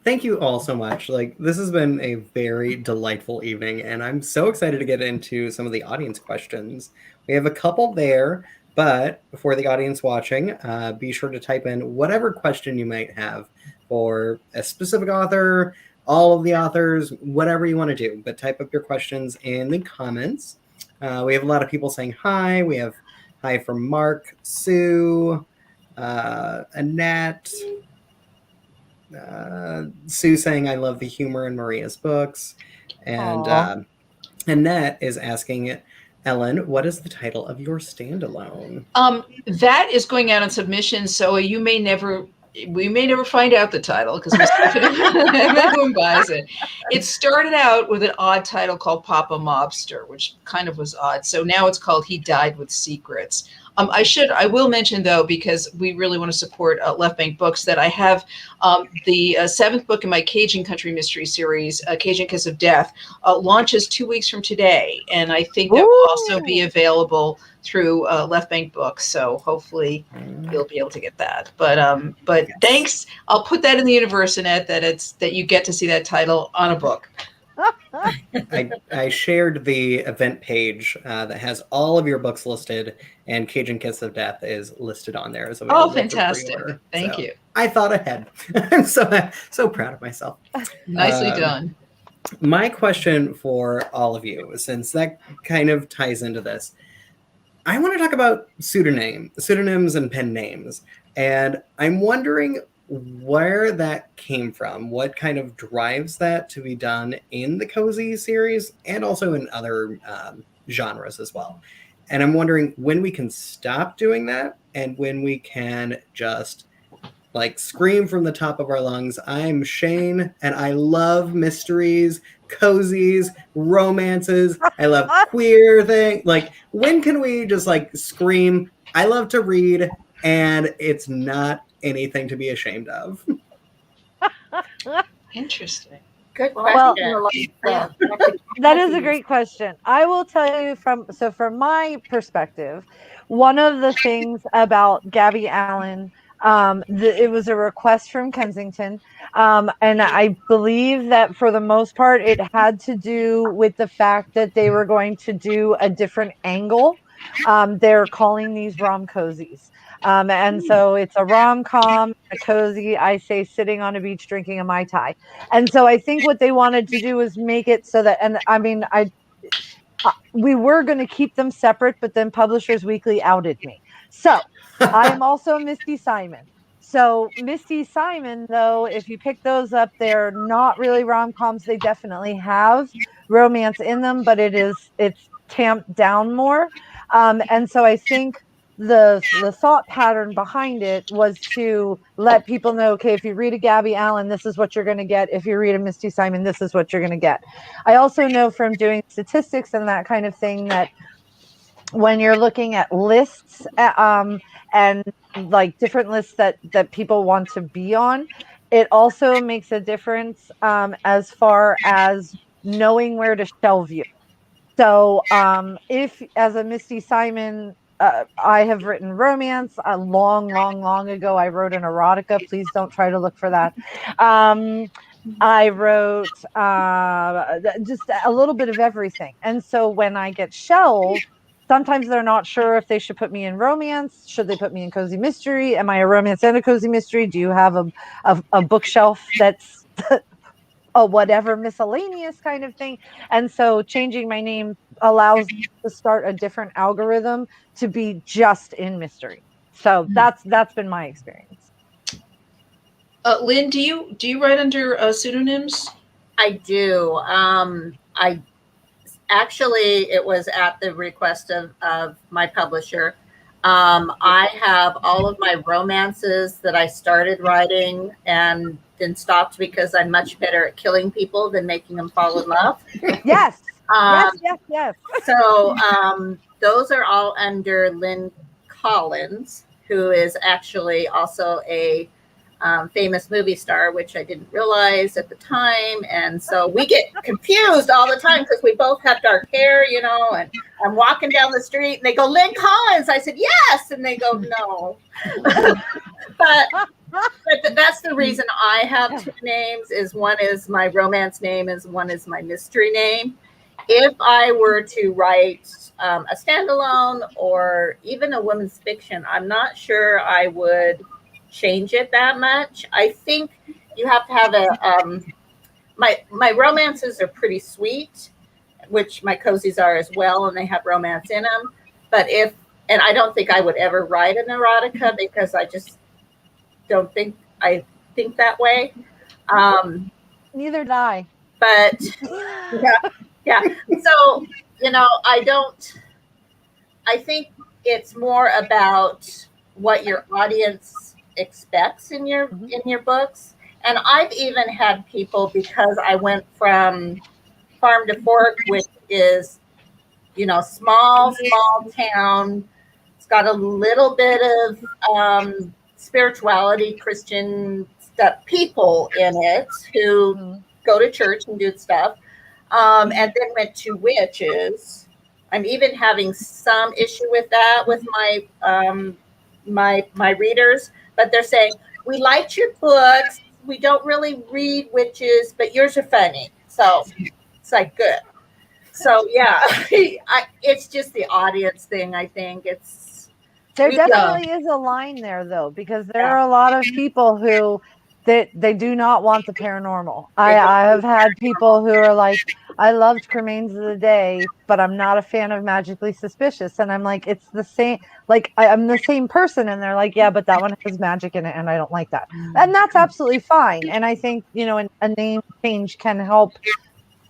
Thank you all so much. This has been a very delightful evening, and I'm so excited to get into some of the audience questions. We have a couple there, but for the audience watching, be sure to type in whatever question you might have for a specific author, all of the authors, whatever you want to do, but type up your questions in the comments. We have a lot of people saying hi. We have hi from Mark, Sue, Annette, Sue saying, I love the humor in Maria's books. And Annette is asking, Ellen, what is the title of your standalone? That is going out on submission, so we may never find out the title because everyone buys it. It started out with an odd title called Papa Mobster, which kind of was odd. So now it's called He Died with Secrets. I will mention though, because we really want to support Left Bank Books, that I have the seventh book in my Cajun Country Mystery series, Cajun Kiss of Death, launches 2 weeks from today. And I think that will also be available through Left Bank Books. So hopefully you'll be able to get that. But thanks. I'll put that in the universe, Annette, that you get to see that title on a book. I shared the event page that has all of your books listed, and Cajun Kiss of Death is listed on there. So oh, fantastic. Thank you. I thought ahead. I'm so proud of myself. Nicely done. My question for all of you, since that kind of ties into this, I want to talk about pseudonyms and pen names. And I'm wondering where that came from, what kind of drives that to be done in the Cozies series and also in other genres as well. And I'm wondering when we can stop doing that and when we can just like scream from the top of our lungs, I'm Shane and I love mysteries, cozies, romances. I love queer things. Like, when can we just like scream, I love to read, and it's not anything to be ashamed of? Interesting. Good Well, question. that is a great question. I will tell you from my perspective, one of the things about Gabby Allan, it was a request from Kensington, and I believe that for the most part it had to do with the fact that they were going to do a different angle. They're calling these rom-cozies. And so it's a rom-com, a cozy, I say sitting on a beach drinking a Mai Tai. And so I think what they wanted to do was make it so that, and I mean, we were going to keep them separate, but then Publishers Weekly outed me. So I am also Misty Simon. So Misty Simon, though, if you pick those up, they're not really rom-coms. They definitely have romance in them, but it's tamped down more. And so I think the thought pattern behind it was to let people know, okay, if you read a Gabby Allan, this is what you're going to get. If you read a Misty Simon, this is what you're going to get. I also know from doing statistics and that kind of thing that when you're looking at lists and like different lists that people want to be on, it also makes a difference as far as knowing where to shelve you. So if as a Misty Simon, I have written romance a long ago. I wrote an erotica. Please don't try to look for that. I wrote just a little bit of everything. And so when I get shelved, sometimes they're not sure if they should put me in romance. Should they put me in cozy mystery? Am I a romance and a cozy mystery? Do you have a bookshelf that's a whatever miscellaneous kind of thing? And so changing my name allows to start a different algorithm to be just in mystery. So that's been my experience. Lynn, do you write under pseudonyms? I do. I actually, it was at the request of my publisher. I have all of my romances that I started writing and then stopped because I'm much better at killing people than making them fall in love. Yes. Yes. So those are all under Lynn Collins, who is actually also a famous movie star, which I didn't realize at the time. And so we get confused all the time because we both have dark hair, you know, and I'm walking down the street and they go, Lynn Collins. I said, yes. And they go, no. but that's the reason I have two names, is one is my romance name, is one is my mystery name. If I were to write a standalone or even a women's fiction, I'm not sure I would change it that much. I think you have to have my romances are pretty sweet, which my cozies are as well, and they have romance in them. But and I don't think I would ever write an erotica because I just don't think I think that way. Neither did I. But yeah. So, you know, I don't I think it's more about what your audience expects in your books. And I've even had people, because I went from farm to fork, which is, small town. It's got a little bit of spirituality, Christian stuff, people in it who go to church and do stuff. And then went to witches. I'm even having some issue with that with my my readers, but they're saying, we liked your books. We don't really read witches, but yours are funny. So it's like, good. So yeah, it's just the audience thing. I think there definitely is a line there, though, because there are a lot of people who they do not want the paranormal. I have had people who are like, I loved Cremains of the Day, but I'm not a fan of Magically Suspicious. And I'm like, it's the same. Like, I'm the same person. And they're like, yeah, but that one has magic in it, and I don't like that. And that's absolutely fine. And I think, a name change can help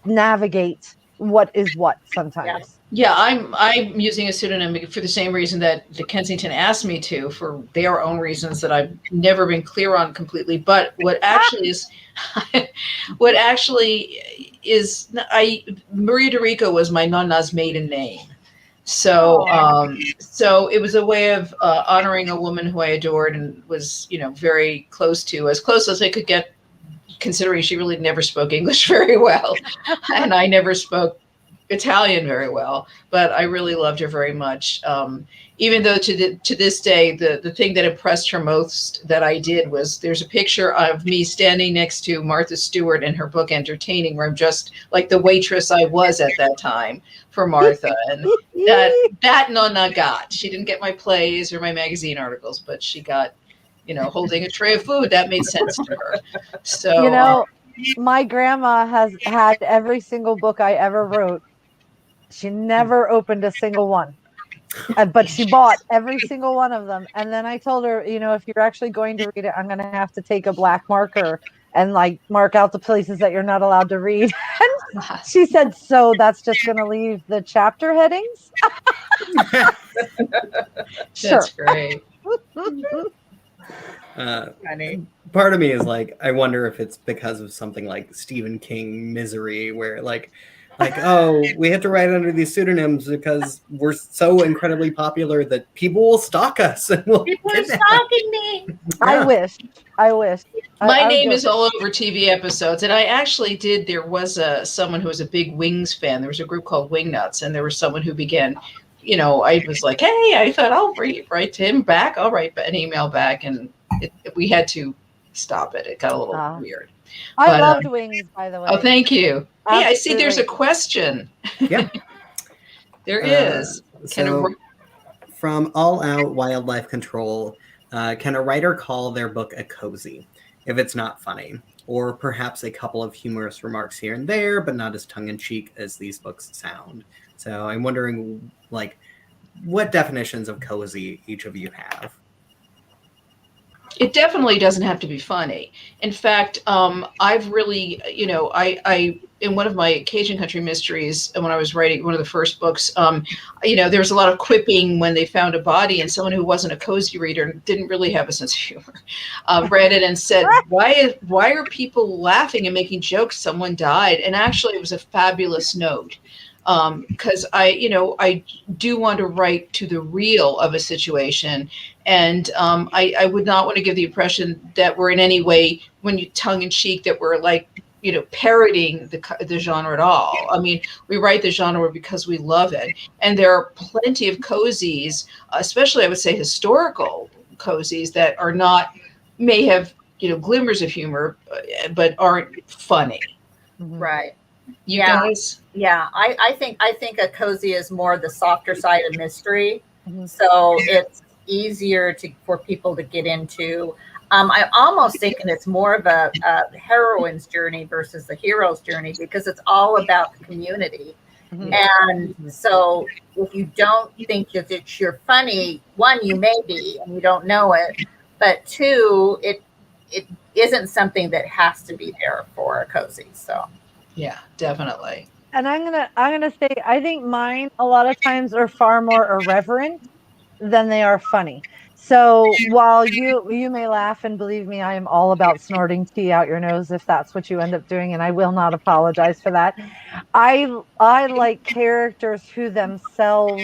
navigate what is what sometimes. Yeah, I'm using a pseudonym for the same reason that the Kensington asked me to, for their own reasons that I've never been clear on completely. But what actually is, Maria DiRico was my nonna's maiden name. So, so it was a way of honoring a woman who I adored and was, very close to, as close as I could get, considering she really never spoke English very well, and I never spoke Italian very well, but I really loved her very much. Even though to this day, the thing that impressed her most that I did was, there's a picture of me standing next to Martha Stewart in her book Entertaining, where I'm just like the waitress I was at that time for Martha. And that Nonna got. She didn't get my plays or my magazine articles, but she got, holding a tray of food. That made sense to her. So, my grandma has had every single book I ever wrote. She never opened a single one, but she bought every single one of them. And then I told her, if you're actually going to read it, I'm going to have to take a black marker and like mark out the places that you're not allowed to read. And she said, so that's just going to leave the chapter headings? Sure. That's great. Part of me is like, I wonder if it's because of something like Stephen King Misery, where like, oh, we have to write under these pseudonyms because we're so incredibly popular that people will stalk us. And people are stalking me. Yeah. I wish. My name is all over TV episodes, and I actually did. There was someone who was a big Wings fan. There was a group called Wingnuts, and there was someone who began. I was like, hey, I thought I'll write to him back. I'll write an email back, and we had to stop it. It got a little weird. I loved Wings, by the way. Oh, thank you. Absolutely. Hey, I see there's a question. Yeah. There is. From All Out Wildlife Control, can a writer call their book a cozy if it's not funny? Or perhaps a couple of humorous remarks here and there, but not as tongue-in-cheek as these books sound. So I'm wondering, like, what definitions of cozy each of you have? It definitely doesn't have to be funny. In fact, I've really, I in one of my Cajun Country Mysteries, when I was writing one of the first books, there was a lot of quipping when they found a body, and someone who wasn't a cozy reader and didn't really have a sense of humor read it and said, why are people laughing and making jokes? Someone died. And actually, it was a fabulous note. Because I do want to write to the real of a situation, and I would not want to give the impression that we're in any way, when you tongue in cheek, that we're like parroting the genre at all. I mean, we write the genre because we love it, and there are plenty of cozies, especially I would say historical cozies, that are not, may have glimmers of humor, but aren't funny. Right. You guys? Yeah, I think a cozy is more the softer side of mystery, so it's easier for people to get into. I'm almost thinking it's more of a heroine's journey versus the hero's journey, because it's all about the community. And so if you don't think that you're funny, one, you may be and you don't know it, but two, it isn't something that has to be there for a cozy. So yeah, definitely. And I'm gonna say I think mine a lot of times are far more irreverent than they are funny. So while you may laugh, and believe me, I am all about snorting tea out your nose if that's what you end up doing, and I will not apologize for that. I like characters who themselves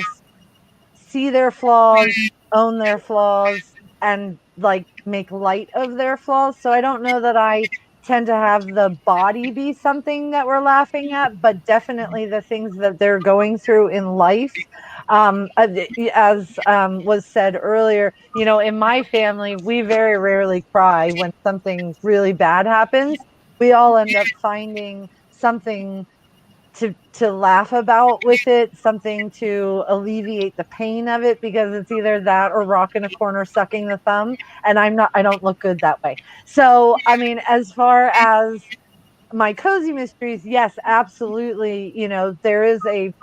see their flaws, own their flaws, and like make light of their flaws. So I don't know that I tend to have the body be something that we're laughing at, but definitely the things that they're going through in life. As was said earlier, in my family, we very rarely cry when something really bad happens. We all end up finding something to laugh about with it, something to alleviate the pain of it, because it's either that or rock in a corner sucking the thumb, and I don't look good that way. So I mean, as far as my cozy mysteries, yes, absolutely, there's a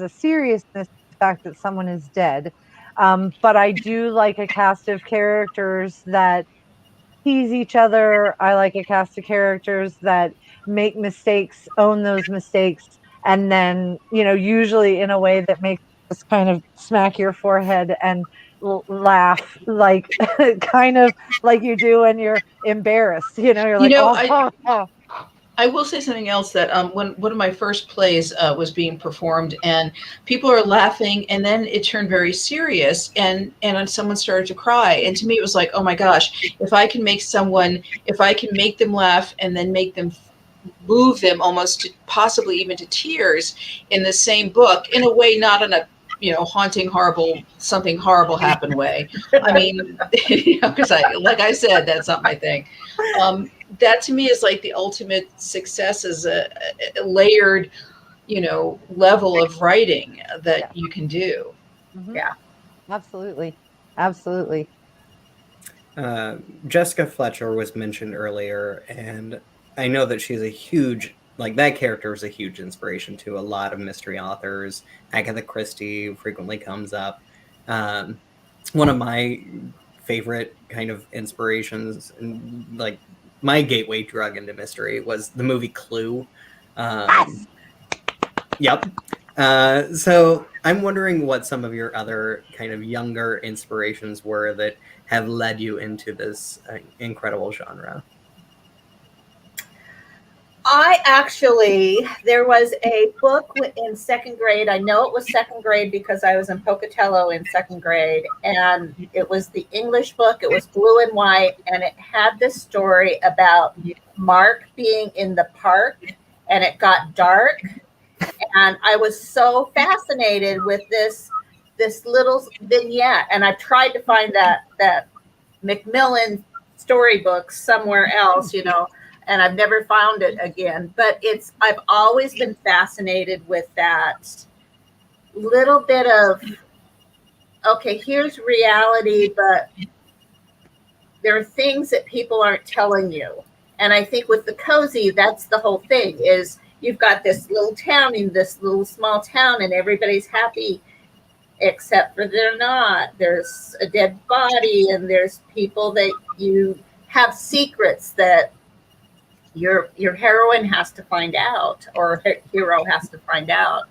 seriousness to the fact that someone is dead, but I do like a cast of characters that tease each other. I like a cast of characters that make mistakes, own those mistakes, and then, usually in a way that makes us kind of smack your forehead and laugh, like kind of like you do when you're embarrassed. You're You like, know, oh, oh, oh. I will say something else that when one of my first plays was being performed and people are laughing and then it turned very serious and someone started to cry, and to me it was like, oh my gosh, if I can make them laugh and then make them move them almost to, possibly even to tears in the same book, in a way not in a haunting, horrible, something horrible happened way. I mean, because like I said, that's not my thing. That to me is like the ultimate success, is a layered, level of writing that you can do. Mhm. Yeah. Absolutely. Absolutely. Jessica Fletcher was mentioned earlier, and I know that she's a huge, like, that character is a huge inspiration to a lot of mystery authors. Agatha Christie frequently comes up. One of my favorite kind of inspirations, and like my gateway drug into mystery, was the movie Clue. Yes! Yep. So I'm wondering what some of your other kind of younger inspirations were that have led you into this incredible genre. There was a book in second grade. I know it was second grade because I was in Pocatello in second grade, and it was the English book. It was blue and white, and it had this story about Mark being in the park, and it got dark. And I was so fascinated with this little vignette, and I tried to find that Macmillan storybook somewhere else, and I've never found it again. But I've always been fascinated with that little bit of, okay, here's reality, but there are things that people aren't telling you. And I think with the cozy, that's the whole thing, is you've got this little town in this little small town, and everybody's happy except for they're not. There's a dead body, and there's people that you have secrets that your heroine has to find out, or hero has to find out.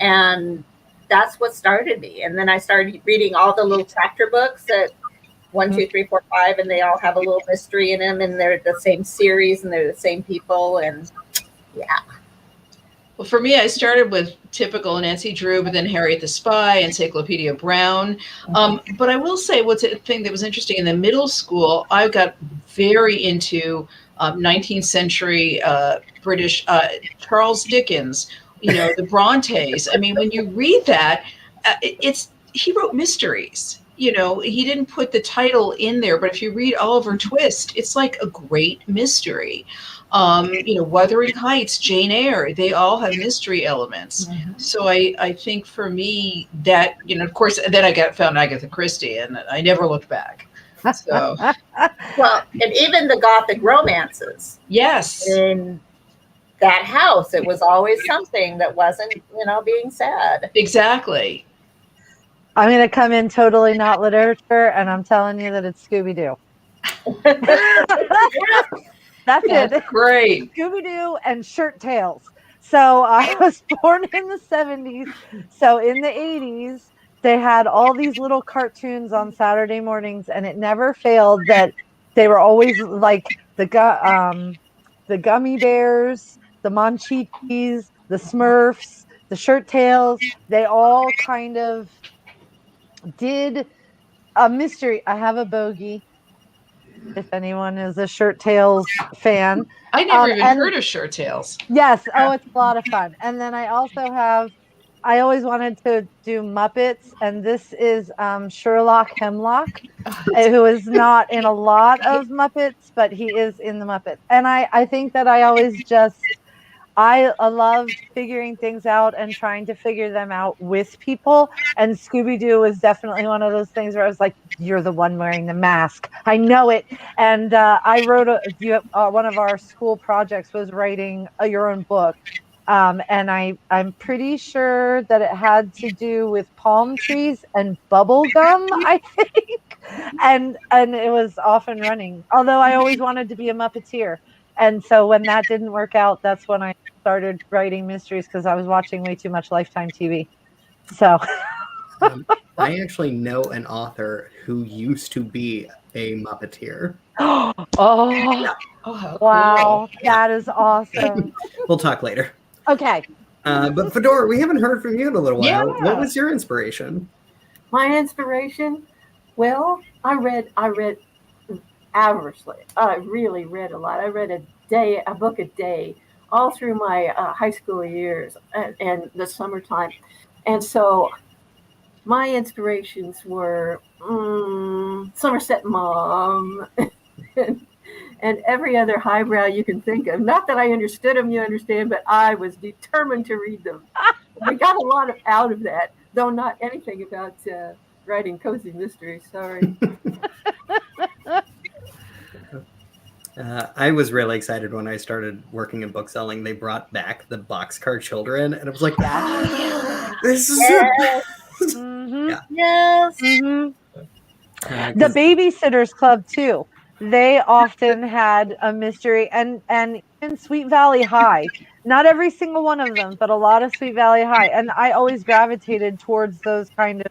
And that's what started me. And then I started reading all the little chapter books that 1, 2, 3, 4, 5, and they all have a little mystery in them, and they're the same series, and they're the same people, and yeah. Well, for me, I started with typical Nancy Drew, but then Harriet the Spy, Encyclopedia Brown. But I will say, what's a thing that was interesting in the middle school, I got very into 19th century British Charles Dickens, the Brontes. I mean, when you read that, he wrote mysteries. He didn't put the title in there, but if you read Oliver Twist, it's like a great mystery. Wuthering Heights, Jane Eyre, they all have mystery elements. Mm-hmm. So I think for me that, of course, then I found Agatha Christie, and I never looked back. So, well, and even the Gothic romances. Yes. In that house, it was always something that wasn't, being said. Exactly. I'm going to come in totally not literature, and I'm telling you that it's Scooby-Doo. That's it. Great. Scooby-Doo and Shirt Tails. So I was born in the 70s. So in the 80s, they had all these little cartoons on Saturday mornings, and it never failed that they were always like the gummy bears, the Monchichis, the Smurfs, the Shirt Tails. They all kind of did a mystery. I have a bogey. If anyone is a Shirt Tails fan, I never even and heard of Shirt Tails. yes, oh, it's a lot of fun. And then I also have. I always wanted to do Muppets, and this is Sherlock Hemlock, who is not in a lot of Muppets, but he is in the Muppets. And I think that I always just I loved figuring things out and trying to figure them out with people. And Scooby-Doo was definitely one of those things where I was like, you're the one wearing the mask. I know it. And I wrote one of our school projects was writing your own book. And I'm pretty sure that it had to do with palm trees and bubble gum, I think. And it was off and running. Although I always wanted to be a Muppeteer. And so when that didn't work out, that's when I started writing mysteries because I was watching way too much Lifetime TV. So I actually know an author who used to be a Muppeteer. oh, Oh, how wow. cool. That is awesome. We'll talk later. Okay. But Fedora, we haven't heard from you in a little while. Yeah. What was your inspiration? My inspiration? Well, I read averagely. I really read a lot. I read a book a day, all through my high school years and the summertime. And so my inspirations were Somerset Maugham and every other highbrow you can think of. Not that I understood them, you understand, but I was determined to read them. I got a lot out of that, though not anything about writing cozy mysteries. Sorry. I was really excited when I started working in bookselling. They brought back the Boxcar Children, and I was like, this is Yes. Mm-hmm. Yeah. Yes. Mm-hmm. The Babysitters Club too. They often had a mystery, and in Sweet Valley High. Not every single one of them, but a lot of Sweet Valley High. And I always gravitated towards those kind of.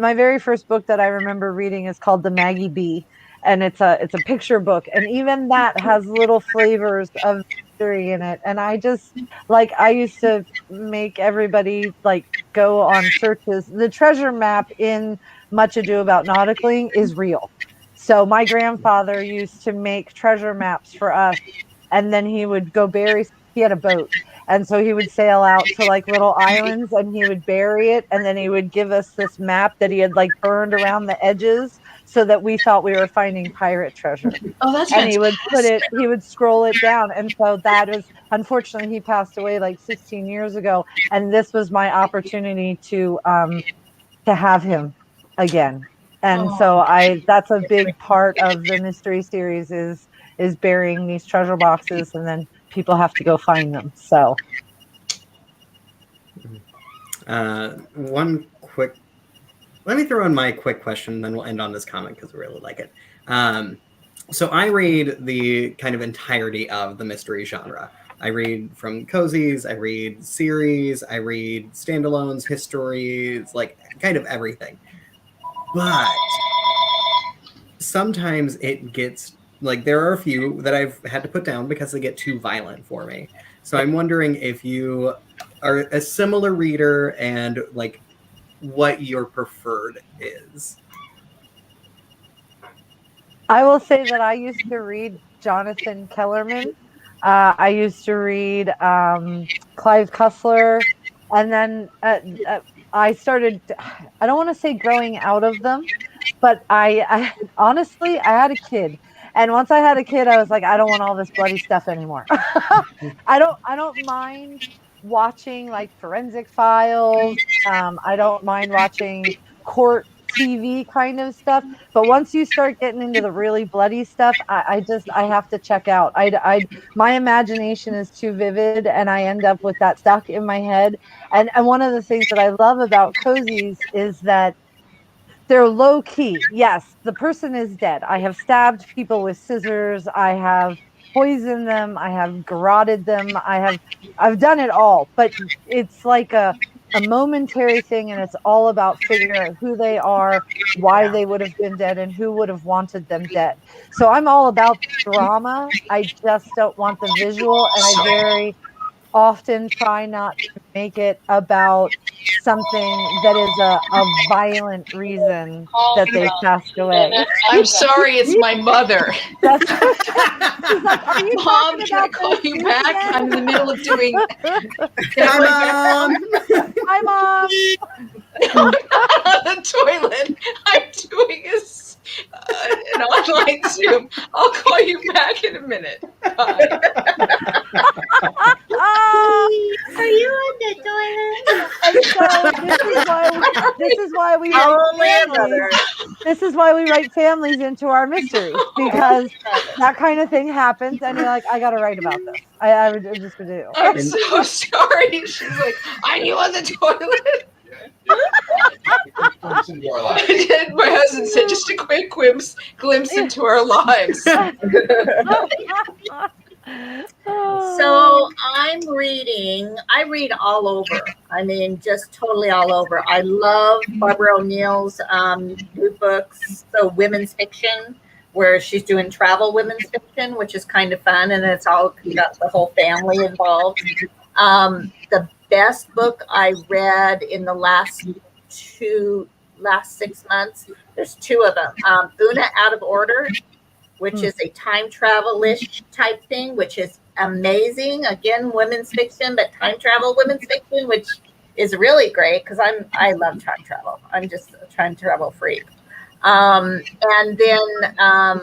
My very first book that I remember reading is called The Maggie Bee, and it's a picture book, and even that has little flavors of mystery in it. And I just I used to make everybody go on searches. The treasure map in Much Ado About Nauticaling is real. So my grandfather used to make treasure maps for us, and then he would go bury. He had a boat, and so he would sail out to little islands, and he would bury it, and then he would give us this map that he had burned around the edges so that we thought we were finding pirate treasure. Oh, that's And he fantastic. he would scroll it down. And so that is, unfortunately, he passed away 16 years ago. And this was my opportunity to have him again. And so that's a big part of the mystery series is burying these treasure boxes, and then people have to go find them. So let me throw in my quick question, then we'll end on this comment because we really like it. So I read the kind of entirety of the mystery genre. I read from Cozies, I read series, I read standalones, histories, kind of everything. But sometimes it gets there are a few that I've had to put down because they get too violent for me. So I'm wondering if you are a similar reader and what your preferred is. I will say that I used to read Jonathan Kellerman. I used to read Clive Cussler, and then I started. I don't want to say growing out of them, but I honestly I had a kid, and once I had a kid, I was like, I don't want all this bloody stuff anymore. I don't mind watching Forensic Files. I don't mind watching court TV kind of stuff, but once you start getting into the really bloody stuff, I have to check out. My imagination is too vivid, and I end up with that stuck in my head. And one of the things that I love about Cozies is that they're low key. Yes, the person is dead. I have stabbed people with scissors. I have poisoned them, I have garroted them, I've done it all. But it's like a momentary thing, and it's all about figuring out who they are, why they would have been dead, and who would have wanted them dead. So I'm all about drama. I just don't want the visual, and I very often try not to make it about something that is a violent reason that they passed away. I'm sorry, it's my mother. That's she's like, are you Mom, talking can I about call those you dudes back? again? I'm in the middle of doing. Hi, Mom. Hi, Mom. I'm not on the toilet. I'm doing an online Zoom. I'll call you back in a minute. Bye. Are you on the toilet? And so this is why we write Only families. another. This is why we write families into our mysteries, because that kind of thing happens, and you're like, I got to write about this. I just do. I'm so sorry. She's like, are you on the toilet? My husband said, just a quick glimpse into our lives. So I read all over. I mean, just totally all over. I love Barbara O'Neill's new books, so women's fiction, where she's doing travel women's fiction, which is kind of fun, and it's all got the whole family involved. The best book I read in the last 6 months, there's two of them. Una Out of Order, which is a time travel-ish type thing, which is amazing. Again, women's fiction, but time travel women's fiction, which is really great because I love time travel. I'm just a time travel freak. And then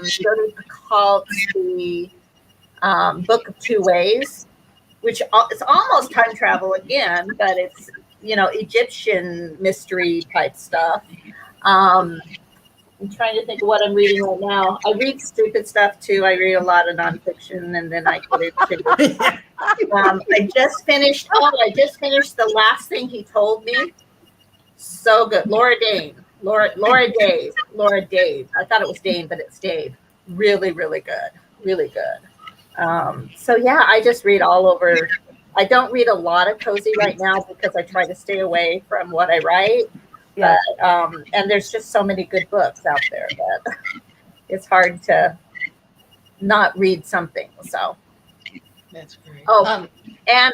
Jody Picoult's the Book of Two Ways, which it's almost time travel again, but it's, Egyptian mystery type stuff. I'm trying to think of what I'm reading right now. I read stupid stuff too. I read a lot of nonfiction, and then I get into I just finished The Last Thing He Told Me. So good. Laura Dave. I thought it was Dane, but it's Dave. Really, really good. Really good. So yeah, I just read all over. I don't read a lot of cozy right now because I try to stay away from what I write. Yeah. But, and there's just so many good books out there that it's hard to not read something. So That's great. and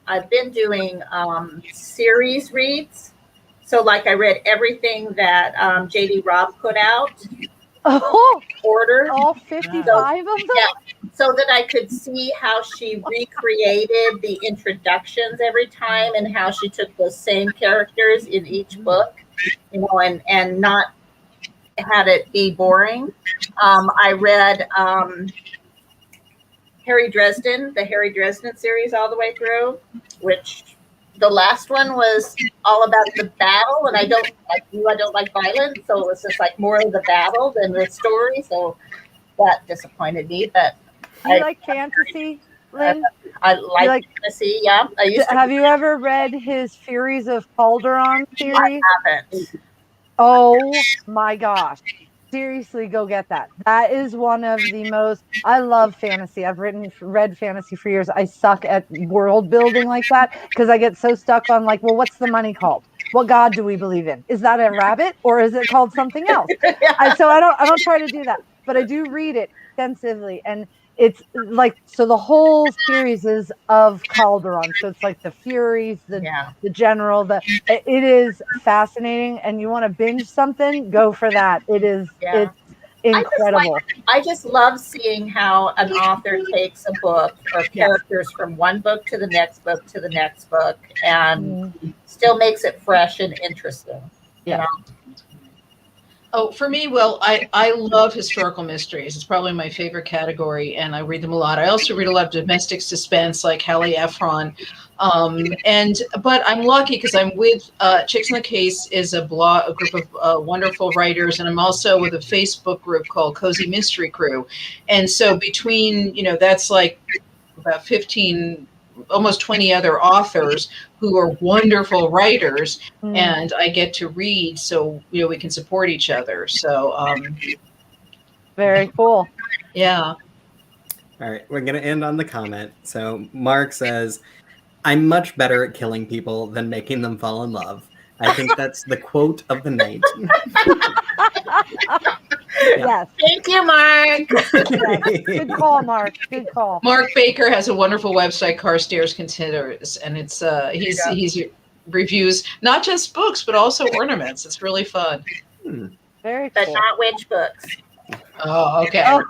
I've been doing series reads. So like I read everything that JD Robb put out. Oh, Order. all 55 of them? Yeah, so that I could see how she recreated the introductions every time and how she took those same characters in each book, and not had it be boring. I read Harry Dresden, the Harry Dresden series all the way through, which the last one was all about the battle, and I don't like violence, so it was just like more of the battle than the story. So that disappointed me. But You like fantasy, Lynn? I like fantasy. Yeah, I used to. Have you ever read his Furies of Calderon series? I haven't. Oh my gosh. Seriously, go get that. That is one of the most, I love fantasy. I've read fantasy for years. I suck at world building like that because I get so stuck on like, well, what's the money called? What god do we believe in? Is that a rabbit or is it called something else? So I don't try to do that, but I do read it extensively, and it's like, so the whole series is of Calderon. So it's like the Furies, the General, it is fascinating, and you want to binge something, go for that. It's incredible. I just love seeing how an author takes a book or characters from one book to the next book to the next book and still makes it fresh and interesting. Yeah. You know? Oh, for me, well, I love historical mysteries. It's probably my favorite category, and I read them a lot. I also read a lot of domestic suspense, like Hallie Efron. But I'm lucky because I'm with Chicks in the Case is a group of wonderful writers, and I'm also with a Facebook group called Cozy Mystery Crew. And so between, that's like about 15, almost 20 other authors who are wonderful writers, and I get to read, so we can support each other. So very cool. Yeah. All right, we're going to end on the comment. So Mark says, I'm much better at killing people than making them fall in love. I think that's the quote of the night. Yes. Thank you, Mark. Yes. Good call, Mark. Good call. Mark Baker has a wonderful website, Carstairs Considers, and it's he's reviews not just books but also ornaments. It's really fun. Very But cool. not witch books. Oh, okay. Oh.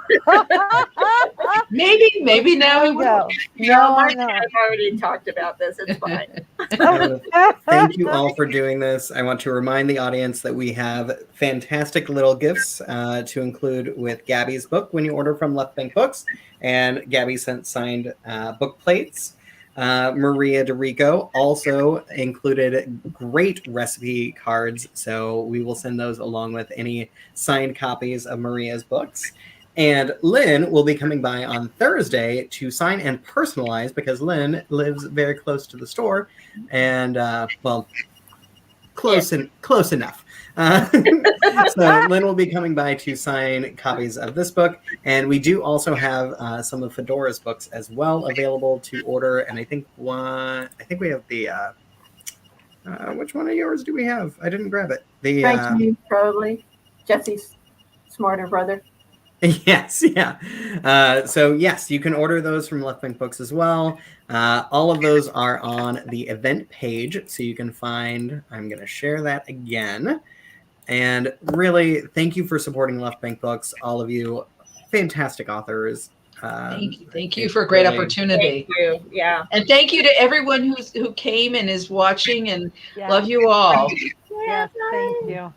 Maybe now There he we go. No, Mark No, and I have already talked about this. It's fine. Thank you all for doing this. I want to remind the audience that we have fantastic little gifts to include with Gabby's book when you order from Left Bank Books. And Gabby sent signed book plates. Maria DiRico also included great recipe cards. So we will send those along with any signed copies of Maria's books. And Lynn will be coming by on Thursday to sign and personalize because Lynn lives very close to the store, and well, close enough. So Lynn will be coming by to sign copies of this book, and we do also have some of Fedora's books as well available to order. And I think we have the which one of yours do we have? I didn't grab it. The Frank probably Jesse's smarter brother. Yes, yeah. So yes, you can order those from Left Bank Books as well. All of those are on the event page, so you can find. I'm going to share that again. And really, thank you for supporting Left Bank Books, all of you, fantastic authors. Thank you for a great opportunity. Thank you. Yeah. And thank you to everyone who came and is watching, and Yeah. love you all. Yes, thank you.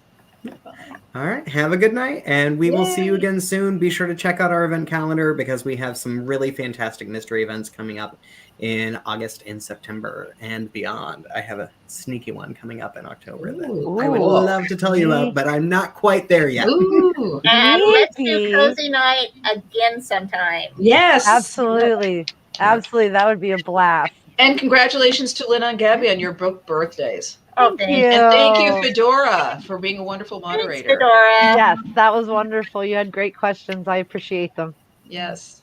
All right, have a good night, and we will see you again soon. Be sure to check out our event calendar because we have some really fantastic mystery events coming up in August and September and beyond. I have a sneaky one coming up in October that I would love to tell you about, but I'm not quite there yet. Ooh. And let's do Maybe. cozy night again sometime. Yes. Absolutely. Absolutely. That would be a blast. And congratulations to Lynn and Gabby on your book birthdays. Oh, Thank thank you. And thank you, Fedora, for being a wonderful Thanks, moderator. Fedora. Yes, that was wonderful. You had great questions. I appreciate them. Yes.